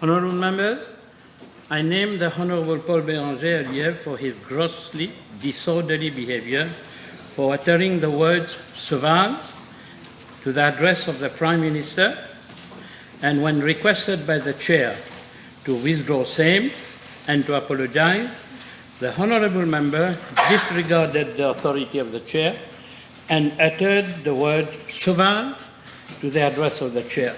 Honourable members, I name the Honourable Paul Béranger earlier for his grossly disorderly behaviour, for uttering the words "Sewage" to the address of the Prime Minister, and when requested by the Chair to withdraw same and to apologise, the Honourable member disregarded the authority of the Chair and uttered the word "Sewage" to the address of the Chair.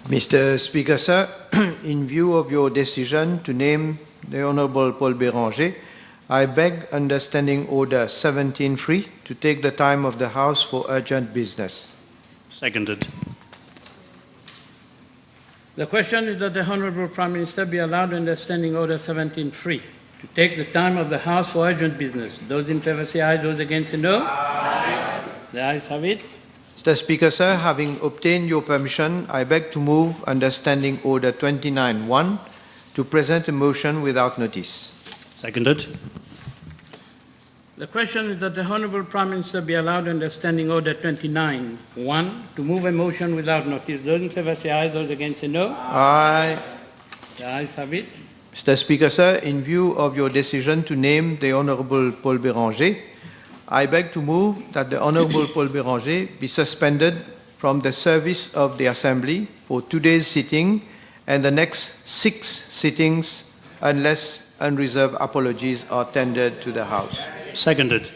Mr. Speaker, sir, in view of your decision to name the Honourable Paul Béranger, I beg under Standing Order 17.3 to take the time of the House for urgent business. Seconded. The question is that the Honourable Prime Minister be allowed under Standing Order 17.3 to take the time of the House for urgent business. Those in favour say aye, those against say no. Aye. The ayes have it. Mr. Speaker, sir, having obtained your permission, I beg to move under Standing Order 29.1 to present a motion without notice. Seconded. The question is that the Honourable Prime Minister be allowed under Standing Order 29.1 to move a motion without notice. Those in favour say aye, those against say no. Aye. The ayes have it. Mr. Speaker, sir, in view of your decision to name the Honourable Paul Béranger, I beg to move that the Honourable Paul Béranger be suspended from the service of the Assembly for today's sitting and the next 6 sittings unless unreserved apologies are tendered to the House. Seconded.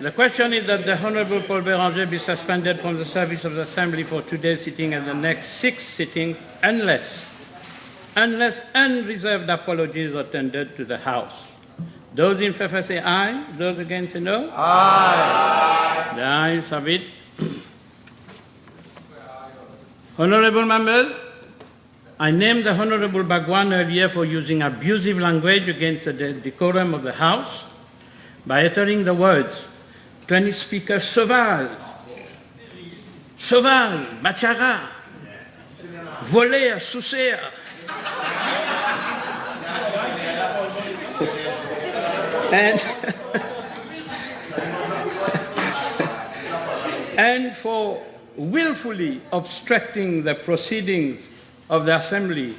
The question is that the Honourable Paul Béranger be suspended from the service of the Assembly for today's sitting and the next 6 sittings unless unreserved apologies are tendered to the House. Those in favour say aye, those against say no. Aye. The ayes have it. Honourable members, I named the Honourable Bagwan earlier for using abusive language against the decorum of the House by uttering the words 20 Speaker Sewage, Sauvage, Machara, Voler, Soucer. And for willfully obstructing the proceedings of the Assembly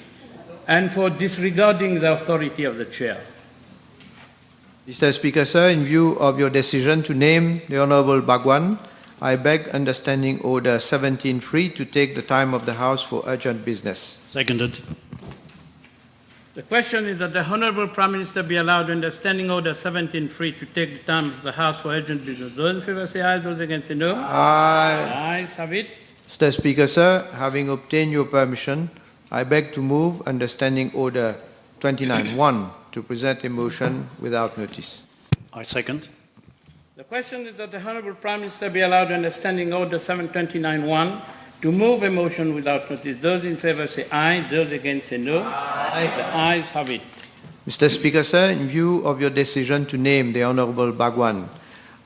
and for disregarding the authority of the Chair. Mr. Speaker, sir, in view of your decision to name the Honourable Bagwan, I beg under Standing Order 17.3 to take the time of the House for urgent business. Seconded. The question is that the Honourable Prime Minister be allowed under Standing Order 17.3 to take the time of the House for urgent business. Those in favour say aye, those against say no. Aye. The ayes have it. Mr. Speaker, sir, having obtained your permission, I beg to move under Standing Order 29.1 to present a motion without notice. I second. The question is that the Honourable Prime Minister be allowed under Standing Order 729.1 to move a motion without notice. Those in favour say aye, those against say no. Aye. The ayes have it. Mr. Speaker, sir, in view of your decision to name the Honourable Bagwan,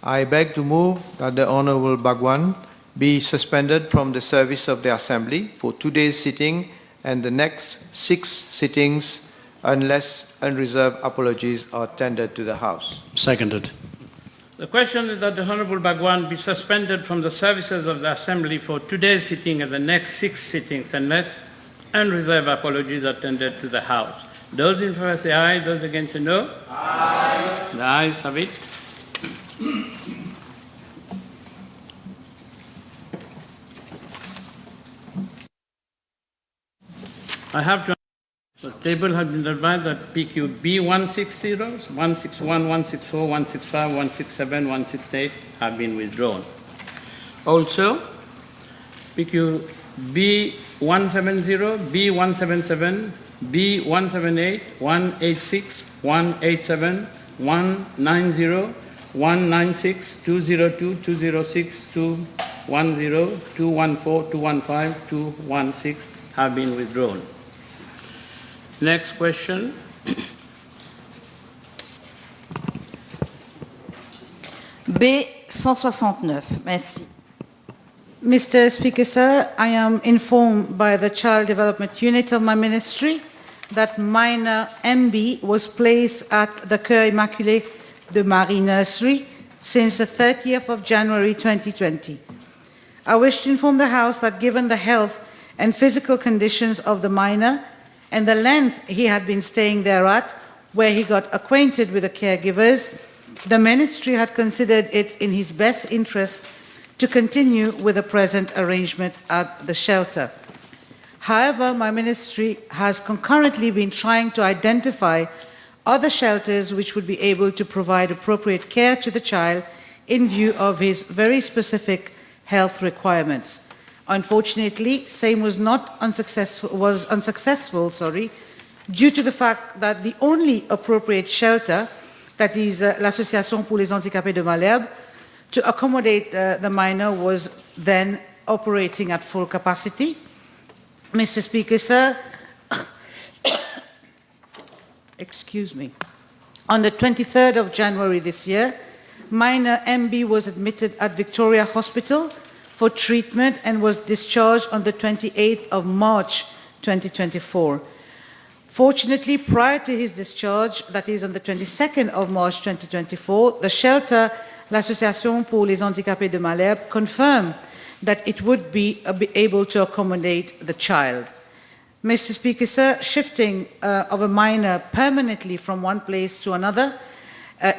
I beg to move that the Honourable Bagwan be suspended from the service of the Assembly for today's sitting and the next 6 sittings unless unreserved apologies are tendered to the House. Seconded. The question is that the Honourable Bagwan be suspended from the services of the Assembly for today's sitting and the next 6 sittings unless unreserved apologies are tendered to the House. Those in favour say aye, those against say no. Aye. The ayes have it. I have to. The table has been advised that PQ B160, 161, 164, 165, 167, 168 have been withdrawn. Also, PQ B170, B177, B178, 186, 187, 190, 196, 202, 206, 210, 214, 215, 216 have been withdrawn. Next question. B169. Merci. Mr. Speaker, sir, I am informed by the Child Development Unit of my ministry that minor MB was placed at the Cœur Immaculé de Marie Nursery since the 30th of January 2020. I wish to inform the House that given the health and physical conditions of the minor and the length he had been staying thereat, where he got acquainted with the caregivers, the Ministry had considered it in his best interest to continue with the present arrangement at the shelter. However, my Ministry has concurrently been trying to identify other shelters which would be able to provide appropriate care to the child in view of his very specific health requirements. Unfortunately, same was unsuccessful, due to the fact that the only appropriate shelter, that is l'Association pour les handicapés de Malherbe, to accommodate the minor was then operating at full capacity. Mr. Speaker, sir, excuse me. On the 23rd of January this year, minor MB was admitted at Victoria Hospital for treatment and was discharged on the 28th of March 2024. Fortunately, prior to his discharge, that is on the 22nd of March 2024, the shelter, l'Association pour les handicapés de Malherbe, confirmed that it would be able to accommodate the child. Mr. Speaker, sir, shifting of a minor permanently from one place to another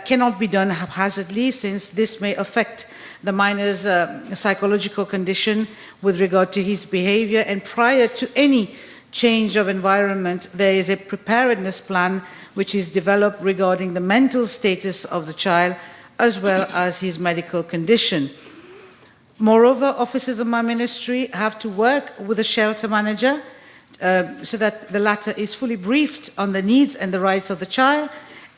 cannot be done haphazardly, since this may affect the minor's psychological condition with regard to his behavior, and prior to any change of environment, there is a preparedness plan which is developed regarding the mental status of the child as well as his medical condition. Moreover, officers of my Ministry have to work with the shelter manager so that the latter is fully briefed on the needs and the rights of the child,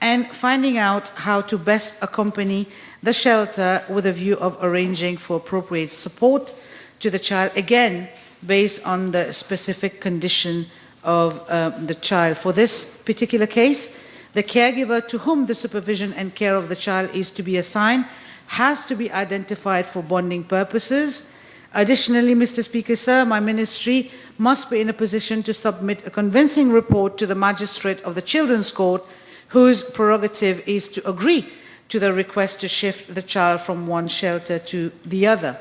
and finding out how to best accompany the shelter with a view of arranging for appropriate support to the child, again, based on the specific condition of the child. For this particular case, the caregiver to whom the supervision and care of the child is to be assigned has to be identified for bonding purposes. Additionally, Mr. Speaker, sir, my Ministry must be in a position to submit a convincing report to the Magistrate of the Children's Court, whose prerogative is to agree to the request to shift the child from one shelter to the other.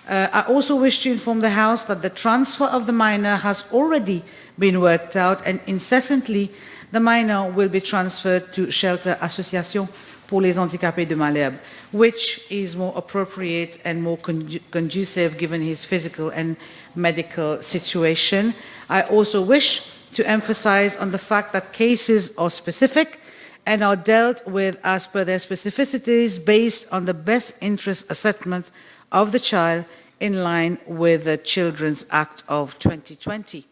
I also wish to inform the House that the transfer of the minor has already been worked out, and incessantly the minor will be transferred to shelter Association pour les handicapés de Malherbe, which is more appropriate and more conducive given his physical and medical situation. I also wish to emphasize on the fact that cases are specific and are dealt with as per their specificities based on the best interest assessment of the child in line with the Children's Act of 2020.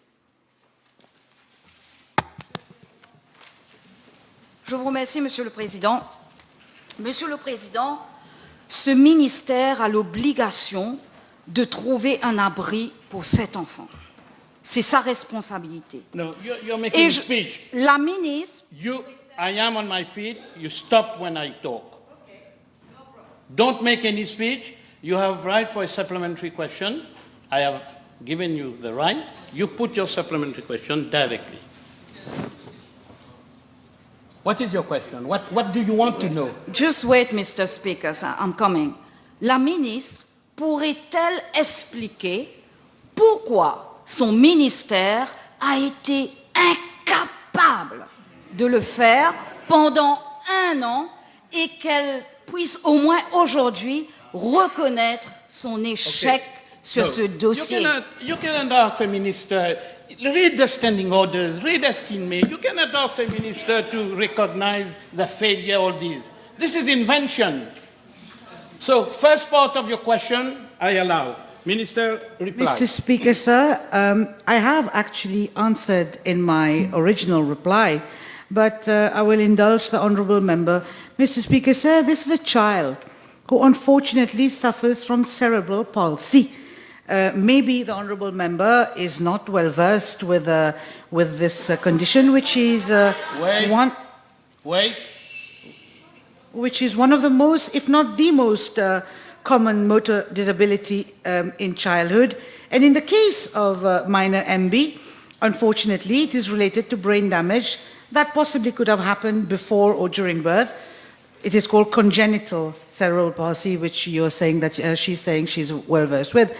Je vous remercie, Monsieur le Président. Monsieur le Président, ce ministère a l'obligation de trouver un abri pour cet enfant. C'est sa responsabilité. No, you're making a speech. La ministre... I am on my feet. You stop when I talk. Okay. No problem. Don't make any speech. You have right for a supplementary question. I have given you the right. You put your supplementary question directly. What is your question? What do you want to know? Just wait, Mr. Speaker, I'm coming. La ministre pourrait-elle expliquer pourquoi son ministère a été incapable de le faire pendant 1 an et qu'elle puisse au moins aujourd'hui reconnaître son échec sur ce dossier? You cannot ask a minister, read the standing orders, read the scheme. You cannot ask a minister to recognize the failure of these. This is invention. So, first part of your question, I allow. Minister, reply. Mr. Speaker, sir, I have actually answered in my original reply, but I will indulge the honourable member. Mr. Speaker, sir, this is a child who unfortunately suffers from cerebral palsy. Maybe the honourable member is not well versed with this condition, which is which is one of the most, if not the most, common motor disability in childhood. And in the case of minor MB, unfortunately, it is related to brain damage that possibly could have happened before or during birth. it is called congenital cerebral palsy, which you're saying that she's saying she's well versed with.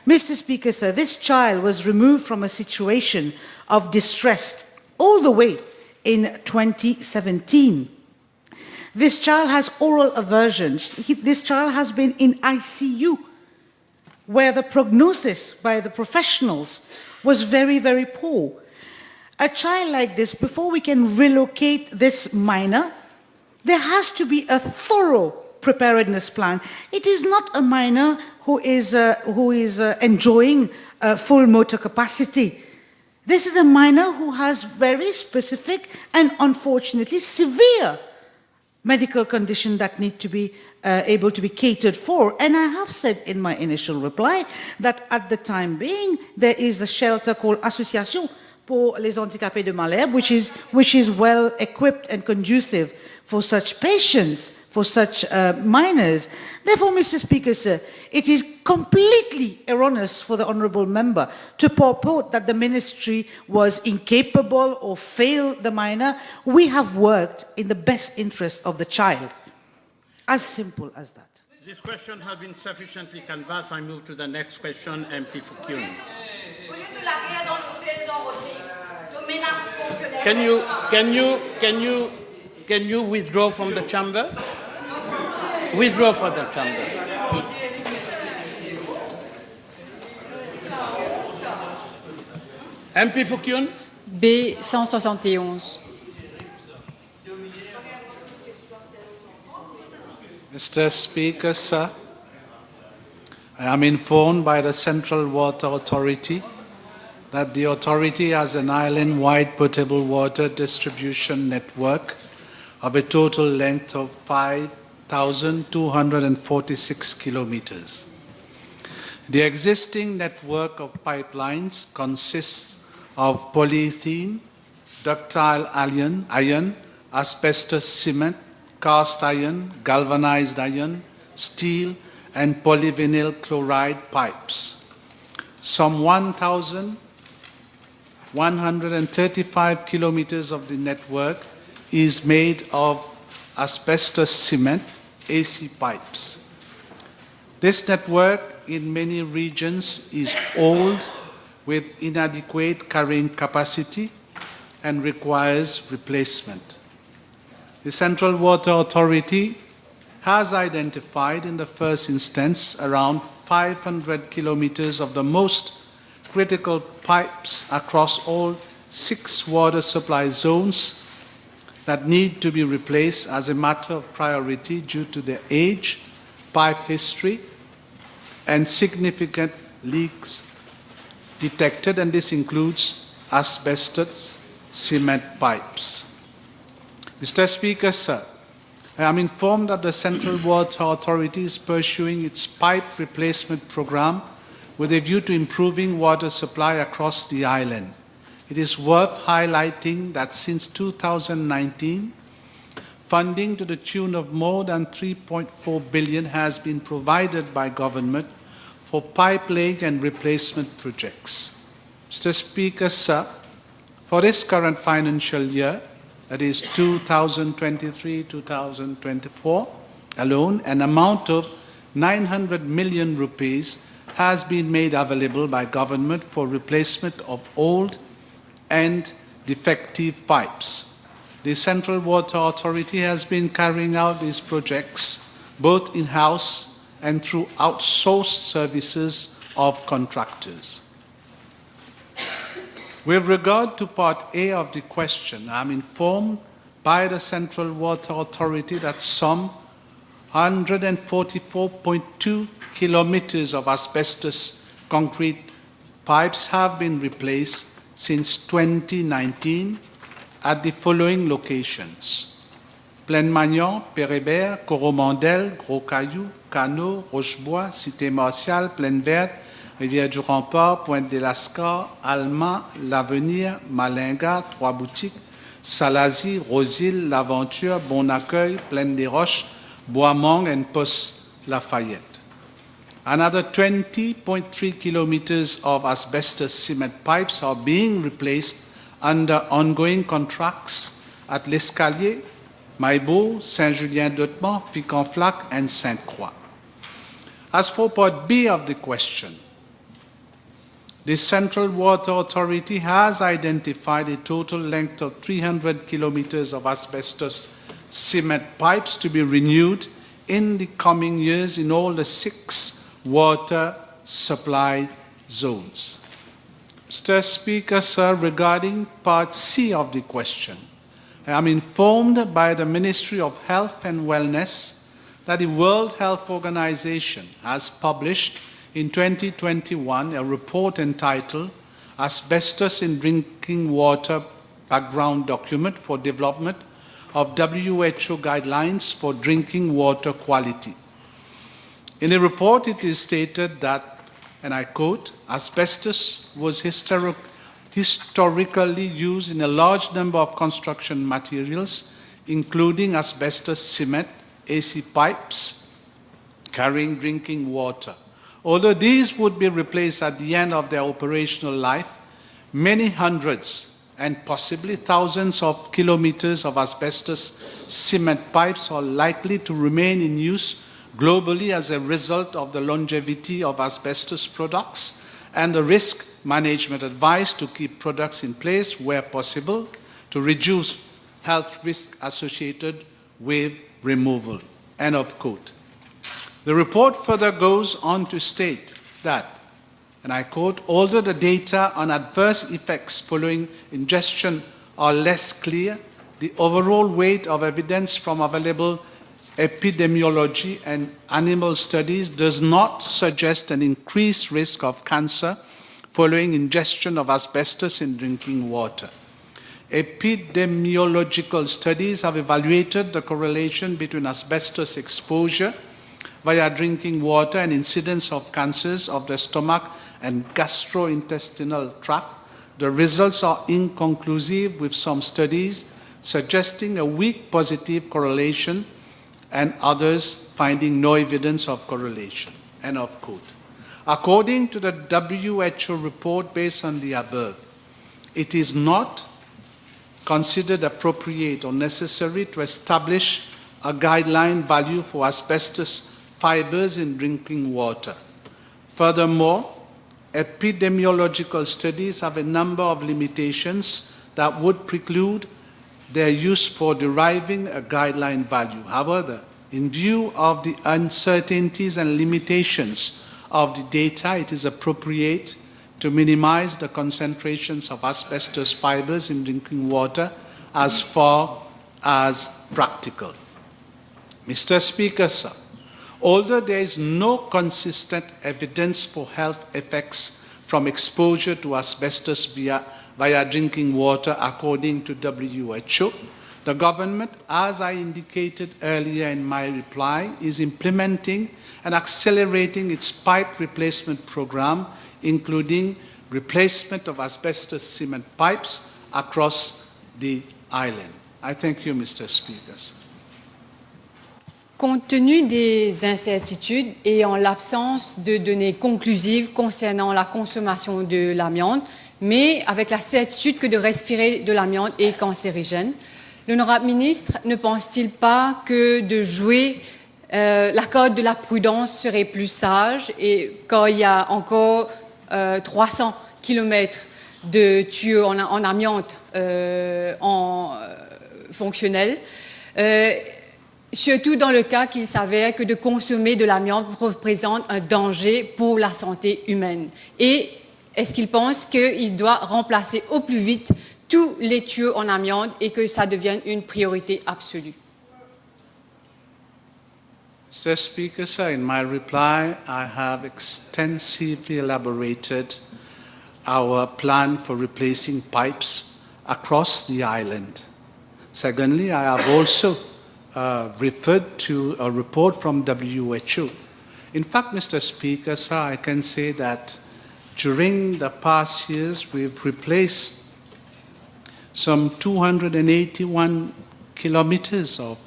Mr. Speaker, sir, this child was removed from a situation of distress all the way in 2017. This child has oral aversion. This child has been in ICU, where the prognosis by the professionals was very, very poor. A child like this, before we can relocate this minor, there has to be a thorough preparedness plan. It is not a minor who is enjoying full motor capacity. This is a minor who has very specific and unfortunately severe medical condition that need to be able to be catered for. And I have said in my initial reply that at the time being, there is a shelter called Association pour les handicapés de Malherbe, which is well equipped and conducive for such patients, for such minors. Therefore, Mr. Speaker, sir, it is completely erroneous for the honourable member to purport that the ministry was incapable or failed the minor. We have worked in the best interest of the child. As simple as that. This question has been sufficiently canvassed. I move to the next question, MP Fouquier. Can you withdraw from the chamber? Withdraw from the chamber. MP Fouquier. B 171. Mr. Speaker, sir, I am informed by the Central Water Authority that the authority has an island-wide potable water distribution network of a total length of 5,246 kilometers. The existing network of pipelines consists of polyethylene, ductile iron, asbestos cement, cast iron, galvanized iron, steel, and polyvinyl chloride pipes. Some 1,135 kilometers of the network is made of asbestos cement, AC pipes. This network in many regions is old with inadequate carrying capacity and requires replacement. The Central Water Authority has identified in the first instance around 500 kilometers of the most critical pipes across all 6 water supply zones that need to be replaced as a matter of priority due to their age, pipe history, and significant leaks detected, and this includes asbestos cement pipes. Mr. Speaker, sir, I am informed that the Central Water Authority is pursuing its pipe replacement program with a view to improving water supply across the island. It is worth highlighting that since 2019, funding to the tune of more than 3.4 billion has been provided by government for pipe laying and replacement projects. Mr. Speaker, sir, for this current financial year, that is 2023-2024 alone, an amount of 900 million rupees has been made available by government for replacement of old and defective pipes. The Central Water Authority has been carrying out these projects both in-house and through outsourced services of contractors. With regard to Part A of the question, I am informed by the Central Water Authority that some 144.2 kilometers of asbestos concrete pipes have been replaced since 2019 at the following locations: Plaine-Magnan, Pérébert, Coromandel, Gros-Caillou, Cano, Rochebois, Cité-Martial, Plaine-Verte, Rivière-du-Rempart, Pointe-des-Lascars, Alma, L'Avenir, Malinga, Trois-Boutiques, Salazie, Rosil, L'Aventure, Bon-Accueil, Plaine-des-Roches, Bois-Mong, and Poste-Lafayette. Another 20.3 kilometers of asbestos cement pipes are being replaced under ongoing contracts at L'Escalier, Maillebout, Saint-Julien-d'Otman, Ficanflac, and Sainte-Croix. As for part B of the question, the Central Water Authority has identified a total length of 300 kilometers of asbestos cement pipes to be renewed in the coming years in all the 6 water supply zones. Mr. Speaker, sir, regarding part C of the question, I am informed by the Ministry of Health and Wellness that the World Health Organization has published in 2021 a report entitled Asbestos in Drinking Water Background Document for Development of WHO Guidelines for Drinking Water Quality. In the report, it is stated that, and I quote, asbestos was historically used in a large number of construction materials, including asbestos cement, AC pipes carrying drinking water. Although these would be replaced at the end of their operational life, many hundreds and possibly thousands of kilometers of asbestos cement pipes are likely to remain in use globally as a result of the longevity of asbestos products and the risk management advice to keep products in place where possible to reduce health risks associated with removal. End of quote. The report further goes on to state that, and I quote, although the data on adverse effects following ingestion are less clear, the overall weight of evidence from available epidemiology and animal studies does not suggest an increased risk of cancer following ingestion of asbestos in drinking water. Epidemiological studies have evaluated the correlation between asbestos exposure via drinking water and incidence of cancers of the stomach and gastrointestinal tract. The results are inconclusive, with some studies suggesting a weak positive correlation and others finding no evidence of correlation. End of quote. According to the WHO report based on the above, it is not considered appropriate or necessary to establish a guideline value for asbestos fibers in drinking water. Furthermore, epidemiological studies have a number of limitations that would preclude their use for deriving a guideline value. However, in view of the uncertainties and limitations of the data, it is appropriate to minimize the concentrations of asbestos fibers in drinking water as far as practical. Mr. Speaker, sir, although there is no consistent evidence for health effects from exposure to asbestos via drinking water according to WHO, the government, as I indicated earlier in my reply, is implementing and accelerating its pipe replacement program, including replacement of asbestos cement pipes across the island. I thank you, Mr. Speaker. Compte tenu des incertitudes et en l'absence de données conclusives concernant la consommation de l'amiante, mais avec la certitude que de respirer de l'amiante est cancérigène, l'honorable ministre ne pense-t-il pas que de jouer la carte de la prudence serait plus sage, et quand il y a encore 300 km de tuyaux en amiante fonctionnels, surtout dans le cas qu'il s'avère que de consommer de l'amiante représente un danger pour la santé humaine. Et est-ce qu'il pense qu'il doit remplacer au plus vite tous les tuyaux en amiante et que ça devienne une priorité absolue? Mr. Speaker, sir, in my reply, I have extensively elaborated our plan for replacing pipes across the island. Secondly, I have also referred to a report from WHO. In fact, Mr. Speaker, sir, I can say that during the past years, we've replaced some 281 kilometers of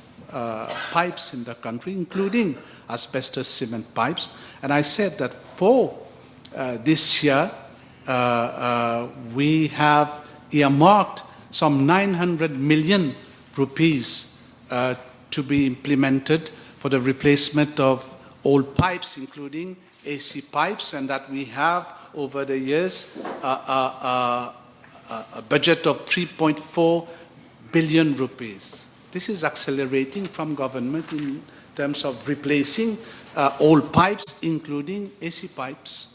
pipes in the country, including asbestos cement pipes. And I said that for this year, we have earmarked some 900 million rupees to be implemented for the replacement of old pipes, including AC pipes, and that we have over the years a budget of 3.4 billion rupees. This is accelerating from government in terms of replacing old pipes, including AC pipes.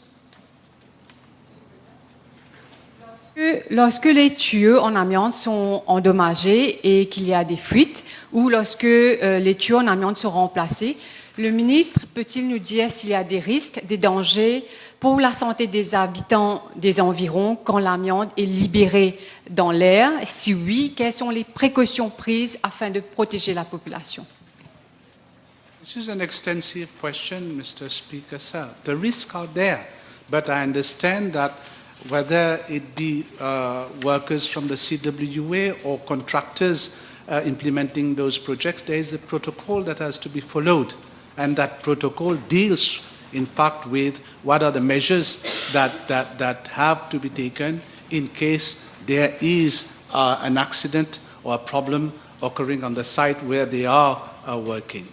Lorsque les tuyaux en amiante sont endommagés et qu'il y a des fuites, ou lorsque les tuyaux en amiante sont remplacés, le ministre peut-il nous dire s'il y a des risques, des dangers pour la santé des habitants des environs quand l'amiante est libérée dans l'air? Si oui, quelles sont les précautions prises afin de protéger la population? This is an extensive question, Mr. Speaker, sir. The risks are there, but I understand that whether it be workers from the CWA or contractors implementing those projects, there is a protocol that has to be followed. And that protocol deals, in fact, with what are the measures that have to be taken in case there is an accident or a problem occurring on the site where they are working.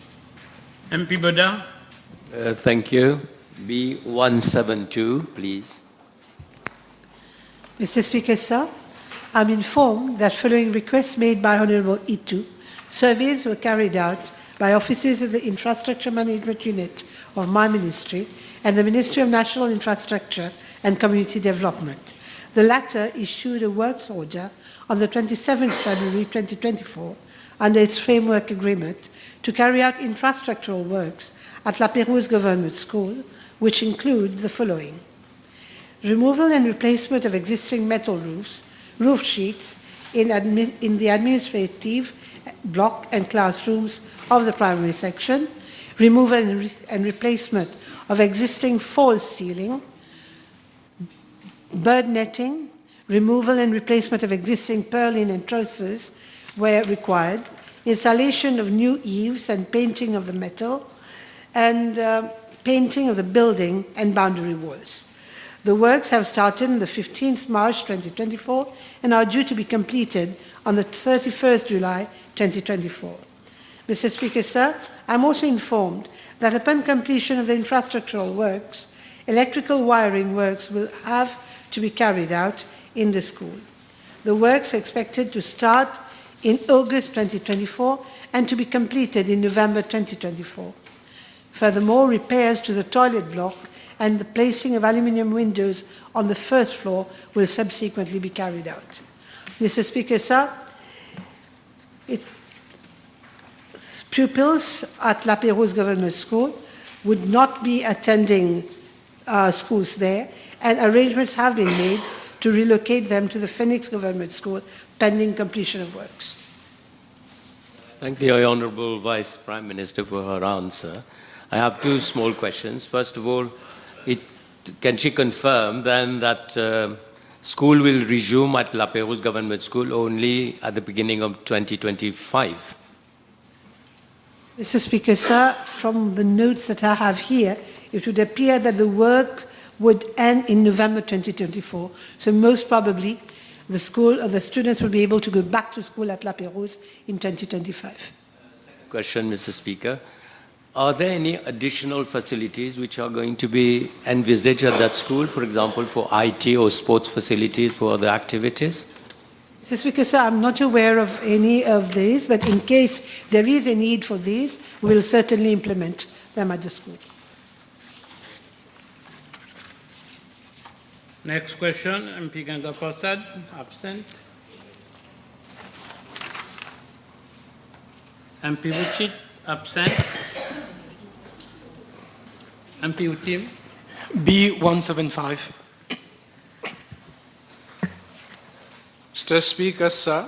MP Boda. Thank you. B172, please. Mr. Speaker, sir, I'm informed that following requests made by Honourable Itu, surveys were carried out by officers of the Infrastructure Management Unit of my ministry and the Ministry of National Infrastructure and Community Development. The latter issued a works order on the 27th February 2024 under its framework agreement to carry out infrastructural works at La Pérouse Government School, which include the following: removal and replacement of existing metal roofs, roof sheets in the administrative block and classrooms of the primary section, removal and replacement of existing false ceiling, bird netting, removal and replacement of existing purlin and trusses where required, installation of new eaves and painting of the metal, and painting of the building and boundary walls. The works have started on the 15th March 2024 and are due to be completed on the 31st July 2024. Mr. Speaker, sir, I'm also informed that upon completion of the infrastructural works, electrical wiring works will have to be carried out in the school. The works are expected to start in August 2024 and to be completed in November 2024. Furthermore, repairs to the toilet block and the placing of aluminium windows on the first floor will subsequently be carried out. Mr. Speaker, sir, pupils at La Pérouse Government School would not be attending schools there, and arrangements have been made to relocate them to the Phoenix Government School pending completion of works. Thank the Honourable Vice Prime Minister for her answer. I have two small questions. First of all, can she confirm then that school will resume at La Pérouse Government School only at the beginning of 2025? Mr. Speaker, sir, from the notes that I have here, it would appear that the work would end in November 2024. So most probably, the school or the students will be able to go back to school at La Pérouse in 2025. Question, Mr. Speaker. Are there any additional facilities which are going to be envisaged at that school, for example, for IT or sports facilities for other activities? Mr. Speaker, sir, I'm not aware of any of these, but in case there is a need for these, we will certainly implement them at the school. Next question, MP Ganga Prasad, absent. MP Vucit, absent. MP Utim. B175. Mr. Speaker, sir,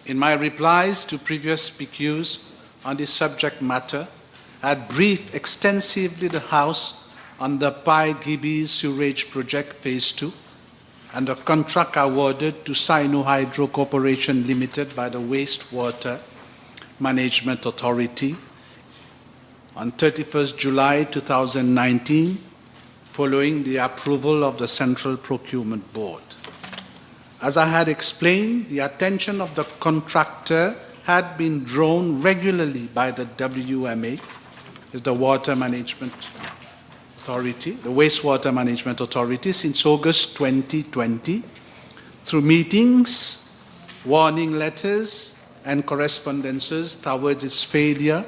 in my replies to previous PQs on this subject matter, I had briefed extensively the House on the Pai Gibi Sewage Project Phase 2 and the contract awarded to Sino Hydro Corporation Limited by the Wastewater Management Authority on 31st July 2019, following the approval of the Central Procurement Board. As I had explained, the attention of the contractor had been drawn regularly by the WMA, the Water Management Authority, the Wastewater Management Authority, since August 2020, through meetings, warning letters, and correspondences towards its failure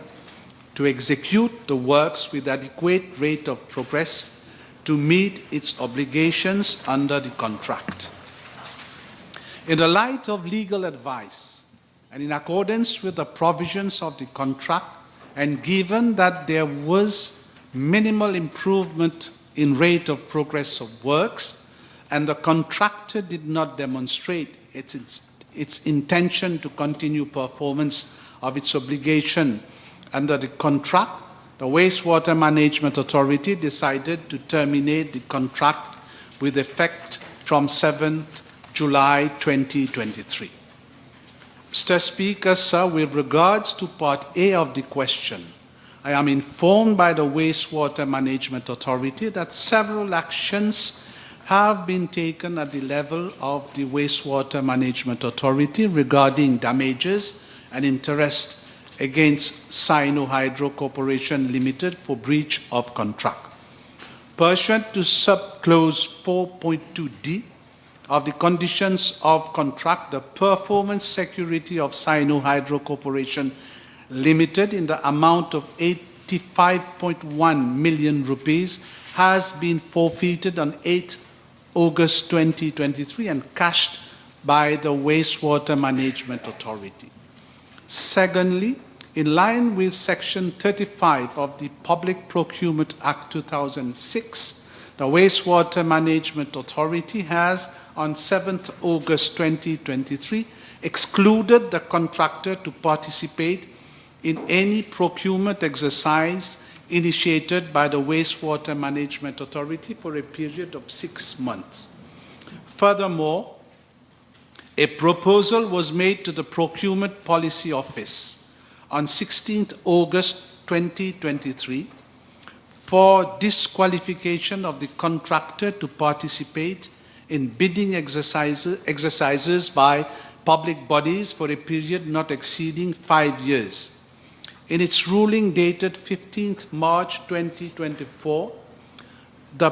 to execute the works with adequate rate of progress to meet its obligations under the contract. In the light of legal advice and in accordance with the provisions of the contract, and given that there was minimal improvement in rate of progress of works and the contractor did not demonstrate its intention to continue performance of its obligation under the contract, the Wastewater Management Authority decided to terminate the contract with effect from 7th July 2023. Mr. Speaker, sir, with regards to Part A of the question, I am informed by the Wastewater Management Authority that several actions have been taken at the level of the Wastewater Management Authority regarding damages and interest against Sino-Hydro Corporation Limited for breach of contract. Pursuant to subclause 4.2d of the conditions of contract, the performance security of Sino-Hydro Corporation Limited in the amount of 85.1 million rupees has been forfeited on 8 August 2023 and cashed by the Wastewater Management Authority. Secondly, in line with Section 35 of the Public Procurement Act 2006, the Wastewater Management Authority has, on 7th August 2023, excluded the contractor to participate in any procurement exercise initiated by the Wastewater Management Authority for a period of 6 months. Furthermore, a proposal was made to the Procurement Policy Office on 16th August 2023 for disqualification of the contractor to participate in bidding exercises by public bodies for a period not exceeding 5 years. In its ruling dated 15th March 2024, the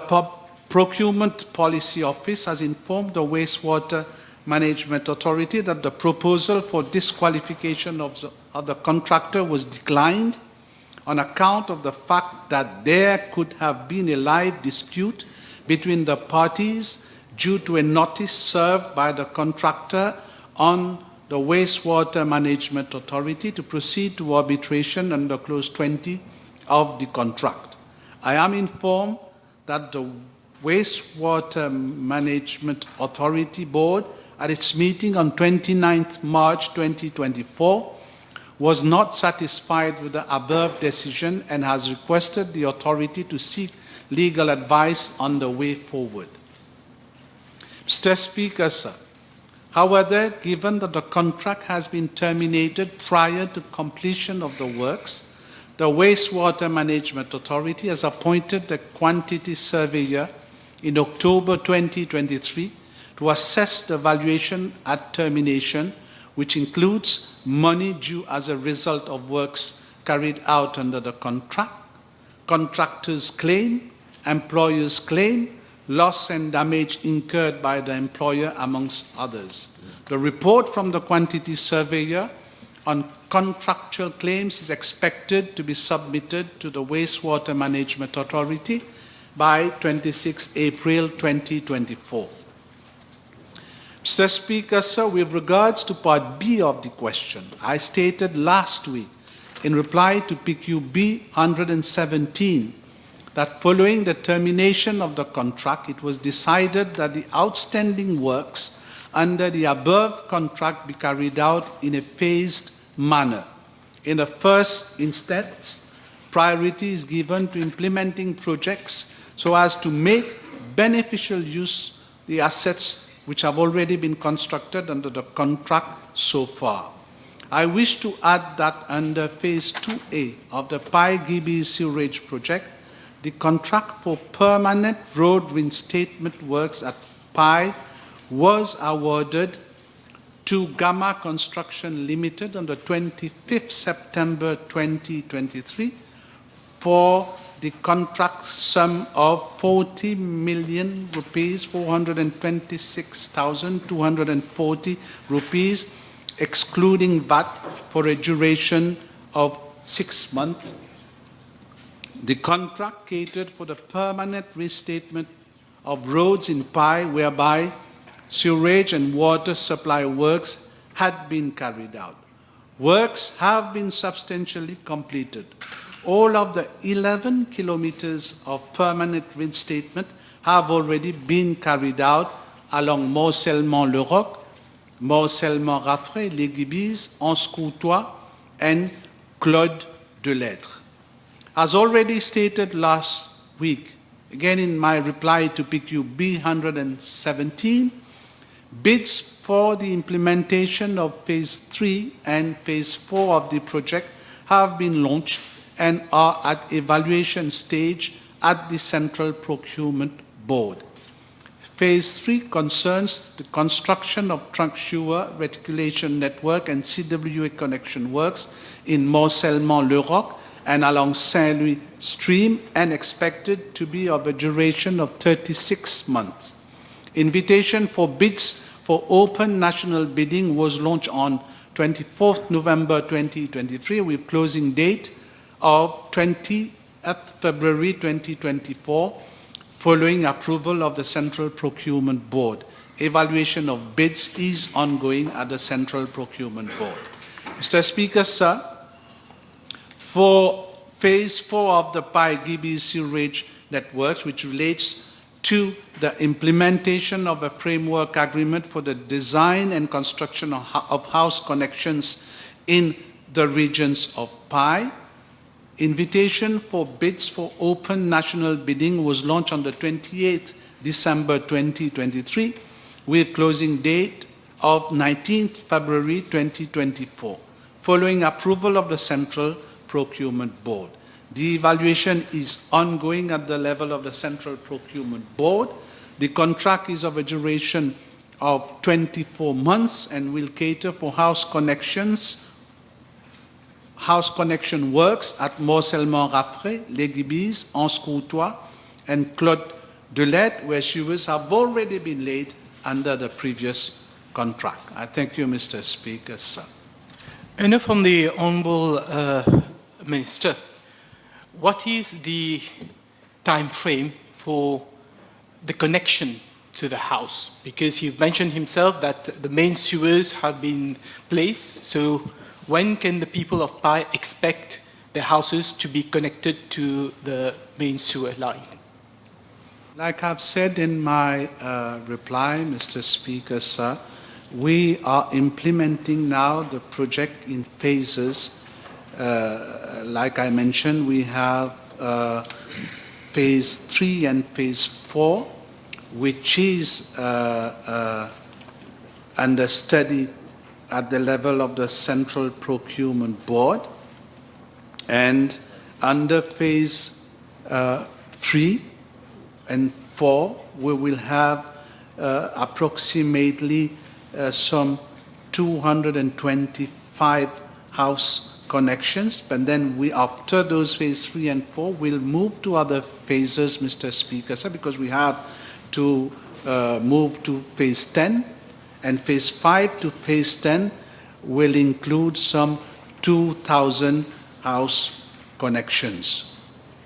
Procurement Policy Office has informed the Wastewater Management Authority that the proposal for disqualification of the contractor was declined on account of the fact that there could have been a live dispute between the parties due to a notice served by the contractor on the Wastewater Management Authority to proceed to arbitration under Clause 20 of the contract. I am informed that the Wastewater Management Authority Board at its meeting on 29th March 2024 was not satisfied with the above decision and has requested the authority to seek legal advice on the way forward. Mr. Speaker, sir, however, given that the contract has been terminated prior to completion of the works, the Wastewater Management Authority has appointed the quantity surveyor in October 2023 to assess the valuation at termination, which includes money due as a result of works carried out under the contract, contractor's claim, employer's claim, loss and damage incurred by the employer, amongst others. The report from the quantity surveyor on contractual claims is expected to be submitted to the Wastewater Management Authority by 26 April 2024. Mr. Speaker, sir, with regards to Part B of the question, I stated last week in reply to PQB 117 that following the termination of the contract, it was decided that the outstanding works under the above contract be carried out in a phased manner. In the first instance, priority is given to implementing projects so as to make beneficial use of the assets which have already been constructed under the contract so far. I wish to add that under Phase 2A of the Pai-Gibi Sewage project, the contract for permanent road reinstatement works at Pai was awarded to Gamma Construction Limited on the 25th September 2023 for the contract sum of 40 million rupees, 426,240 rupees, excluding VAT, for a duration of 6 months. The contract catered for the permanent restatement of roads in Pai, whereby sewage and water supply works had been carried out. Works have been substantially completed. All of the 11 kilometers of permanent reinstatement have already been carried out along Morcellement-le-Roc, Morcellement-Raffray, Les Guibis, Anse-Courtois, and Claude de Lettres. As already stated last week, again in my reply to PQ B117, bids for the implementation of Phase 3 and Phase 4 of the project have been launched and are at evaluation stage at the Central Procurement Board. Phase 3 concerns the construction of trunk sewer reticulation network and CWA connection works in Morcellement-le-Roc and along Saint-Louis Stream, and expected to be of a duration of 36 months. Invitation for bids for open national bidding was launched on 24th November 2023 with closing date of 20th February 2024, following approval of the Central Procurement Board. Evaluation of bids is ongoing at the Central Procurement Board. Mr. Speaker, sir, for Phase 4 of the Pai-Gibi sewage networks, which relates to the implementation of a framework agreement for the design and construction of house connections in the regions of Pai, invitation for bids for open national bidding was launched on the 28th December 2023 with closing date of 19th February 2024, following approval of the Central Procurement Board. The evaluation is ongoing at the level of the Central Procurement Board. The contract is of a duration of 24 months and will cater for house connection works at Morcellement-Raffray, Les Guibis, Anse-Courtois, and Claude de Lettres, where sewers have already been laid under the previous contract. I thank you, Mr. Speaker, sir. And from the Honourable Minister, what is the time frame for the connection to the house? Because he mentioned himself that the main sewers have been placed, so when can the people of Pai expect their houses to be connected to the main sewer line? Like I've said in my reply, Mr. Speaker, sir, we are implementing now the project in phases. Like I mentioned, we have Phase 3 and Phase 4, which is under study at the level of the Central Procurement Board. And under Phase 3 and 4, we will have approximately some 225 house connections, but then we, after those Phase 3 and 4, will move to other phases, Mr. Speaker, sir, because we have to move to Phase 10, and Phase 5 to Phase 10 will include some 2,000 house connections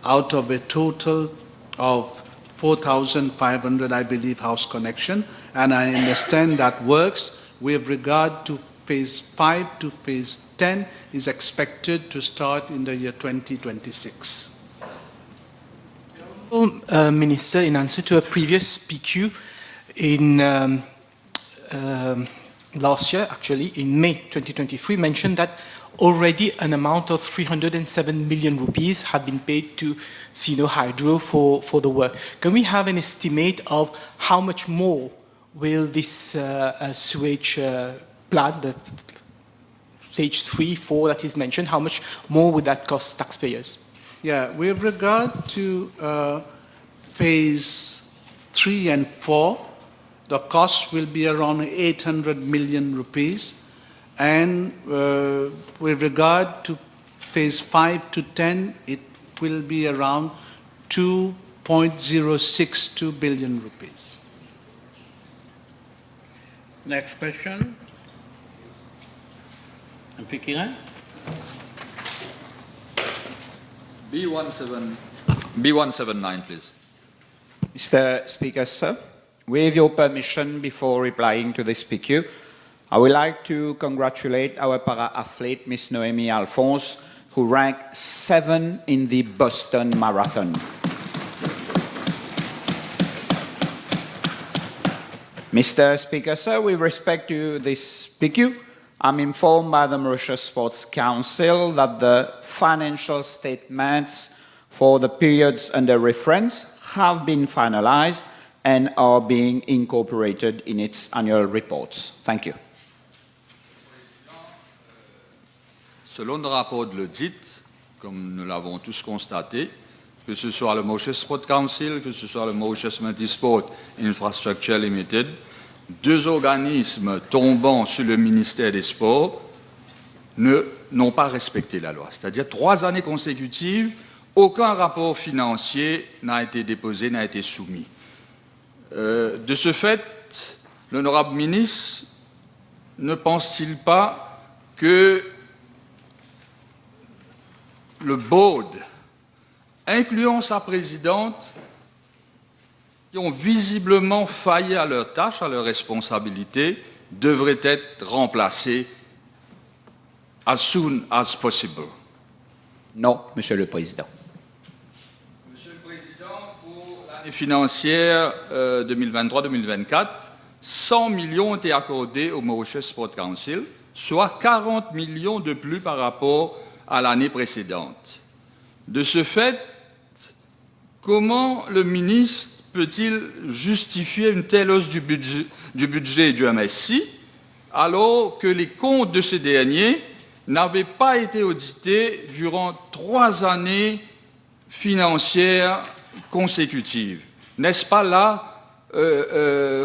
out of a total of 4,500, I believe, house connection, and I understand that works with regard to Phase 5 to Phase 10 is expected to start in the year 2026. Minister, in answer to a previous PQ in last year, actually, in May 2023, mentioned that already an amount of 307 million rupees had been paid to Sino Hydro for the work. Can we have an estimate of how much more will this sewage plant, the stage 3, 4 that is mentioned, how much more would that cost taxpayers? Yeah, with regard to Phase 3 and 4, the cost will be around 800 million rupees. And with regard to phase 5 to 10, it will be around 2.062 billion rupees. Next question. Pikiran? B179, please. Mr. Speaker, sir, with your permission, before replying to this PQ, I would like to congratulate our para-athlete, Miss Noémie Alphonse, who ranked 7th in the Boston Marathon. Mr. Speaker, sir, with respect to this PQ, I'm informed by the Mauritius Sports Council that the financial statements for the periods under reference have been finalized and are being incorporated in its annual reports. Thank you. Selon le rapport de l'audit, comme nous l'avons tous constaté, que ce soit le Mauritius Sport Council, que ce soit le Mauritius Multisport Infrastructure Limited, deux organismes tombant sur le ministère des Sports n'ont pas respecté la loi. C'est-à-dire 3 années consécutives, aucun rapport financier n'a été déposé, n'a été soumis. De ce fait, l'honorable ministre ne pense-t-il pas que le board, incluant sa présidente, qui ont visiblement failli à leur tâche, à leur responsabilité, devraient être remplacés as soon as possible? Non, Monsieur le Président. Monsieur le Président, pour l'année financière 2023-2024, 100 millions ont été accordés au Mauritius Sport Council, soit 40 millions de plus par rapport à l'année précédente. De ce fait, comment le ministre peut-il justifier une telle hausse du budget du MSC alors que les comptes de ce dernier n'avaient pas été audités durant 3 années financières consécutives? N'est-ce pas là,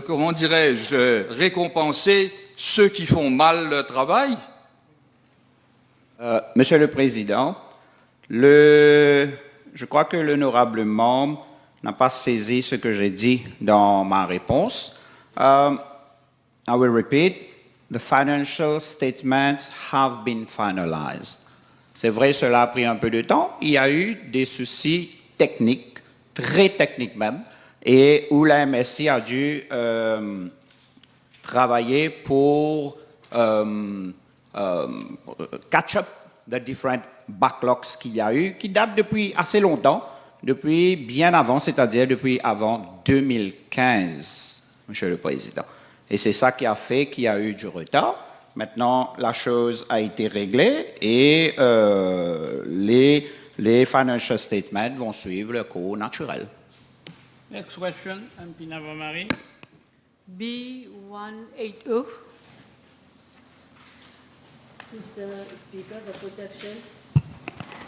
comment dirais-je, récompenser ceux qui font mal leur travail? Monsieur le Président, je crois que l'honorable membre n'a pas saisi ce que j'ai dit dans ma réponse. I will repeat, the financial statements have been finalized. C'est vrai, cela a pris un peu de temps. Il y a eu des soucis techniques, très techniques même, et où la MSC a dû travailler pour catch up the different backlogs qu'il y a eu, qui datent depuis assez longtemps, depuis bien avant, c'est-à-dire depuis avant 2015, Monsieur le Président. Et c'est ça qui a fait qu'il y a eu du retard. Maintenant, la chose a été réglée et les financial statements vont suivre le cours naturel. Next question, Ampina Vamari. B180. Mr. Speaker,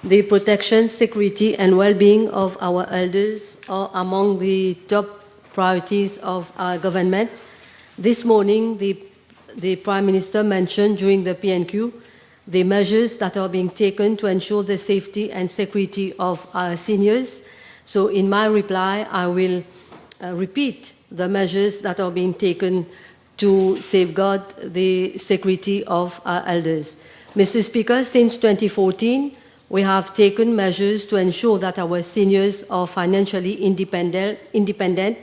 the protection, security, and well-being of our elders are among the top priorities of our government. This morning, the Prime Minister mentioned during the PNQ the measures that are being taken to ensure the safety and security of our seniors. So in my reply, I will repeat the measures that are being taken to safeguard the security of our elders. Mr. Speaker, since 2014, we have taken measures to ensure that our seniors are financially independent,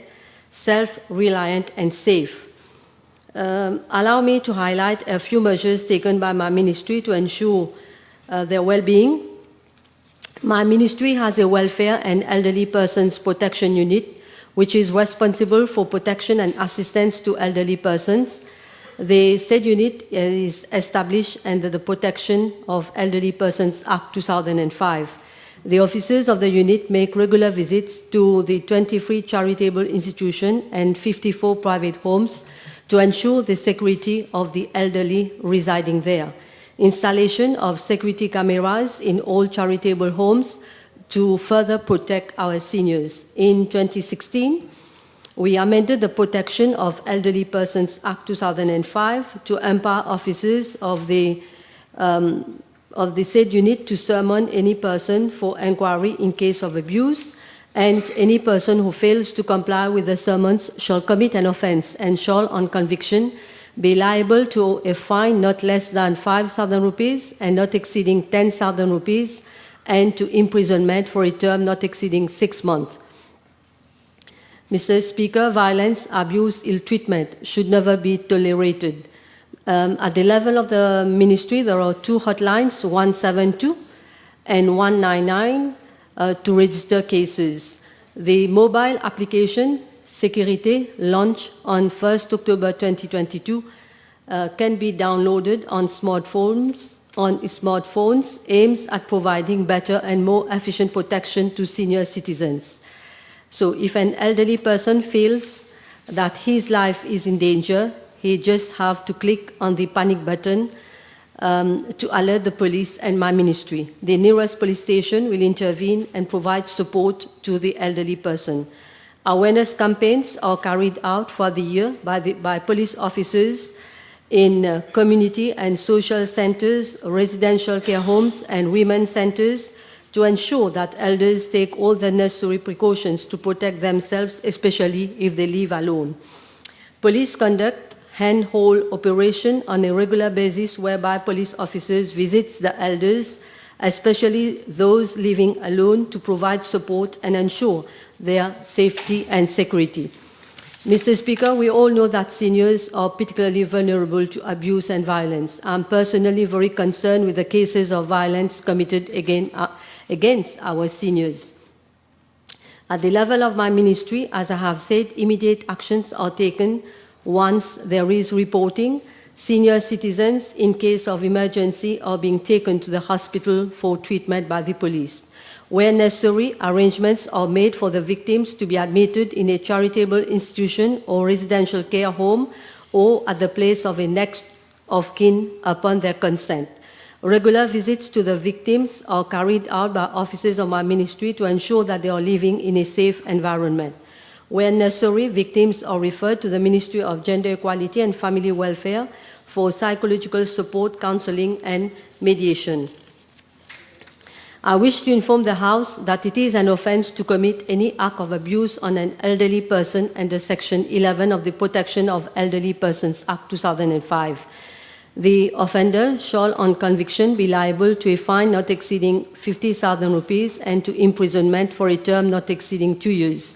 self-reliant, and safe. Allow me to highlight a few measures taken by my ministry to ensure their well-being. My ministry has a welfare and elderly persons protection unit, which is responsible for protection and assistance to elderly persons. The said unit is established under the Protection of Elderly Persons Act 2005. The officers of the unit make regular visits to the 23 charitable institutions and 54 private homes to ensure the security of the elderly residing there. Installation of security cameras in all charitable homes to further protect our seniors. In 2016, We amended the Protection of Elderly Persons Act 2005 to empower officers of the said unit to summon any person for inquiry in case of abuse, and any person who fails to comply with the summons shall commit an offence and shall, on conviction, be liable to a fine not less than 5,000 rupees and not exceeding 10,000 rupees, and to imprisonment for a term not exceeding 6 months. Mr. Speaker, violence, abuse, ill treatment should never be tolerated. At the level of the ministry, there are 2 hotlines, 172 and 199, to register cases. The mobile application, Sécurité, launched on 1st October 2022, can be downloaded on smartphones, aims at providing better and more efficient protection to senior citizens. So if an elderly person feels that his life is in danger, he just have to click on the panic button to alert the police and my ministry. The nearest police station will intervene and provide support to the elderly person. Awareness campaigns are carried out for the year by police officers in community and social centers, residential care homes, and women's centers to ensure that elders take all the necessary precautions to protect themselves, especially if they live alone. Police conduct handhold operation on a regular basis whereby police officers visit the elders, especially those living alone, to provide support and ensure their safety and security. Mr. Speaker, we all know that seniors are particularly vulnerable to abuse and violence. I'm personally very concerned with the cases of violence committed against our seniors. At the level of my ministry, as I have said, immediate actions are taken once there is reporting. Senior citizens, in case of emergency, are being taken to the hospital for treatment by the police. Where necessary, arrangements are made for the victims to be admitted in a charitable institution or residential care home or at the place of a next of kin upon their consent. Regular visits to the victims are carried out by officers of my ministry to ensure that they are living in a safe environment. Where necessary, victims are referred to the Ministry of Gender Equality and Family Welfare for psychological support, counseling, and mediation. I wish to inform the House that it is an offence to commit any act of abuse on an elderly person under Section 11 of the Protection of Elderly Persons Act 2005. The offender shall, on conviction, be liable to a fine not exceeding 50,000 rupees and to imprisonment for a term not exceeding 2 years.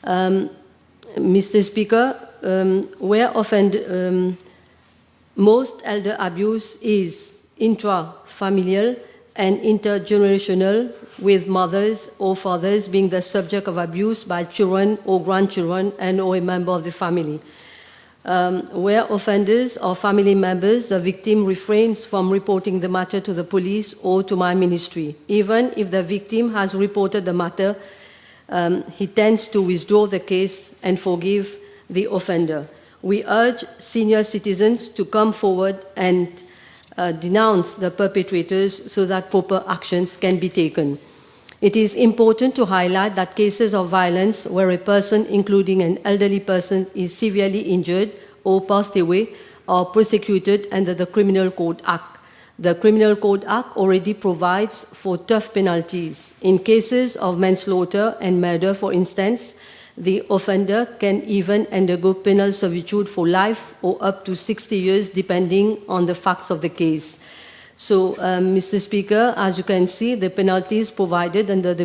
Mr. Speaker, most elder abuse is intrafamilial and intergenerational, with mothers or fathers being the subject of abuse by children or grandchildren and or a member of the family. Where offenders or family members, the victim refrains from reporting the matter to the police or to my ministry. Even if the victim has reported the matter, he tends to withdraw the case and forgive the offender. We urge senior citizens to come forward and denounce the perpetrators so that proper actions can be taken. It is important to highlight that cases of violence where a person, including an elderly person, is severely injured or passed away are prosecuted under the Criminal Code Act. The Criminal Code Act already provides for tough penalties. In cases of manslaughter and murder, for instance, the offender can even undergo penal servitude for life or up to 60 years, depending on the facts of the case. So, Mr. Speaker, as you can see, the penalties provided under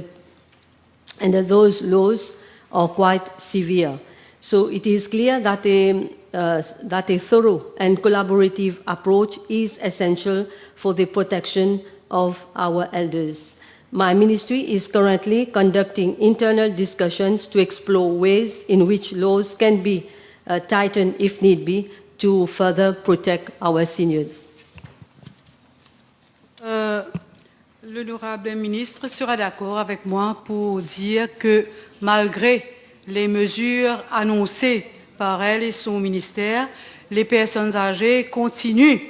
those laws are quite severe. So it is clear that a thorough and collaborative approach is essential for the protection of our elders. My ministry is currently conducting internal discussions to explore ways in which laws can be tightened, if need be, to further protect our seniors. L'honorable ministre sera d'accord avec moi pour dire que malgré les mesures annoncées par elle et son ministère, les personnes âgées continuent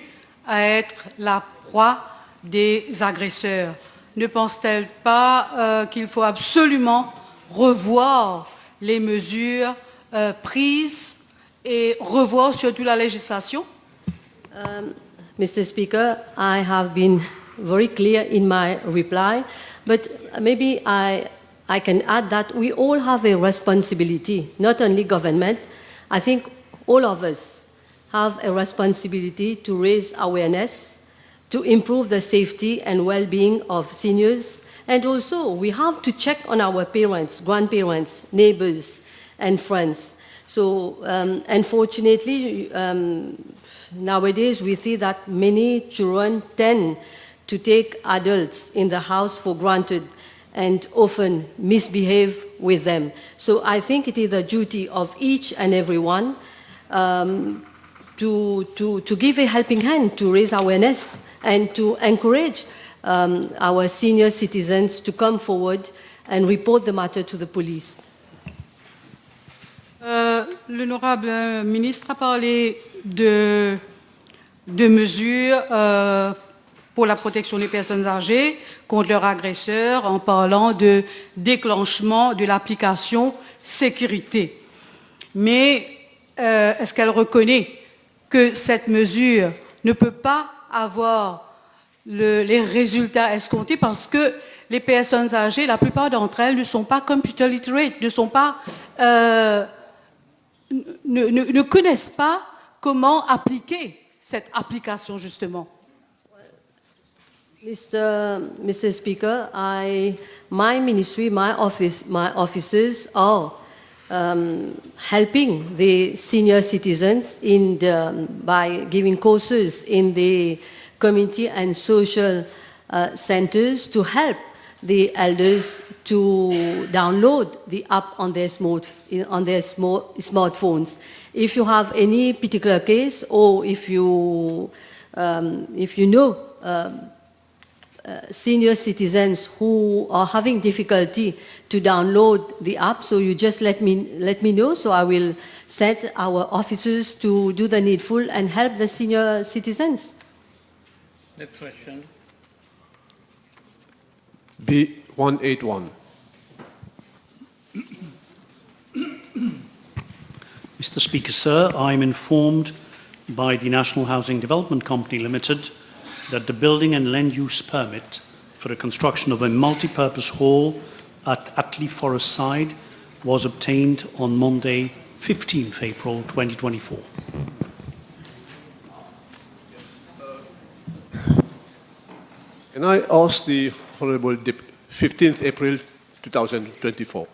à être la proie des agresseurs. Ne pense-t-elle pas qu'il faut absolument revoir les mesures prises et revoir surtout la législation? Mr. Speaker, I have been very clear in my reply, but maybe I can add that we all have a responsibility, not only government. I think all of us have a responsibility to raise awareness, to improve the safety and well-being of seniors, and also we have to check on our parents, grandparents, neighbors, and friends. So unfortunately, nowadays we see that many children tend to take adults in the house for granted and often misbehave with them. So I think it is a duty of each and every one to give a helping hand, to raise awareness and to encourage our senior citizens to come forward and report the matter to the police. L'honorable ministre a parlé de mesures pour la protection des personnes âgées contre leurs agresseurs en parlant de déclenchement de l'application sécurité. Mais est-ce qu'elle reconnaît que cette mesure ne peut pas avoir les résultats escomptés parce que les personnes âgées, la plupart d'entre elles ne sont pas computer literate, ne connaissent pas comment appliquer cette application justement? Mr. Speaker, my ministry, my officers are helping the senior citizens by giving courses in the community and social centers to help the elders to download the app on their smartphones. If you have any particular case, or if you know senior citizens who are having difficulty to download the app, so you just let me know, so I will set our officers to do the needful and help the senior citizens. Next question. B181. Mr. Speaker, sir, I'm informed by the National Housing Development Company Limited that the building and land use permit for the construction of a multi-purpose hall at Atley Forest Side was obtained on Monday, 15th April 2024. Can I ask the Honourable 15th April 2024?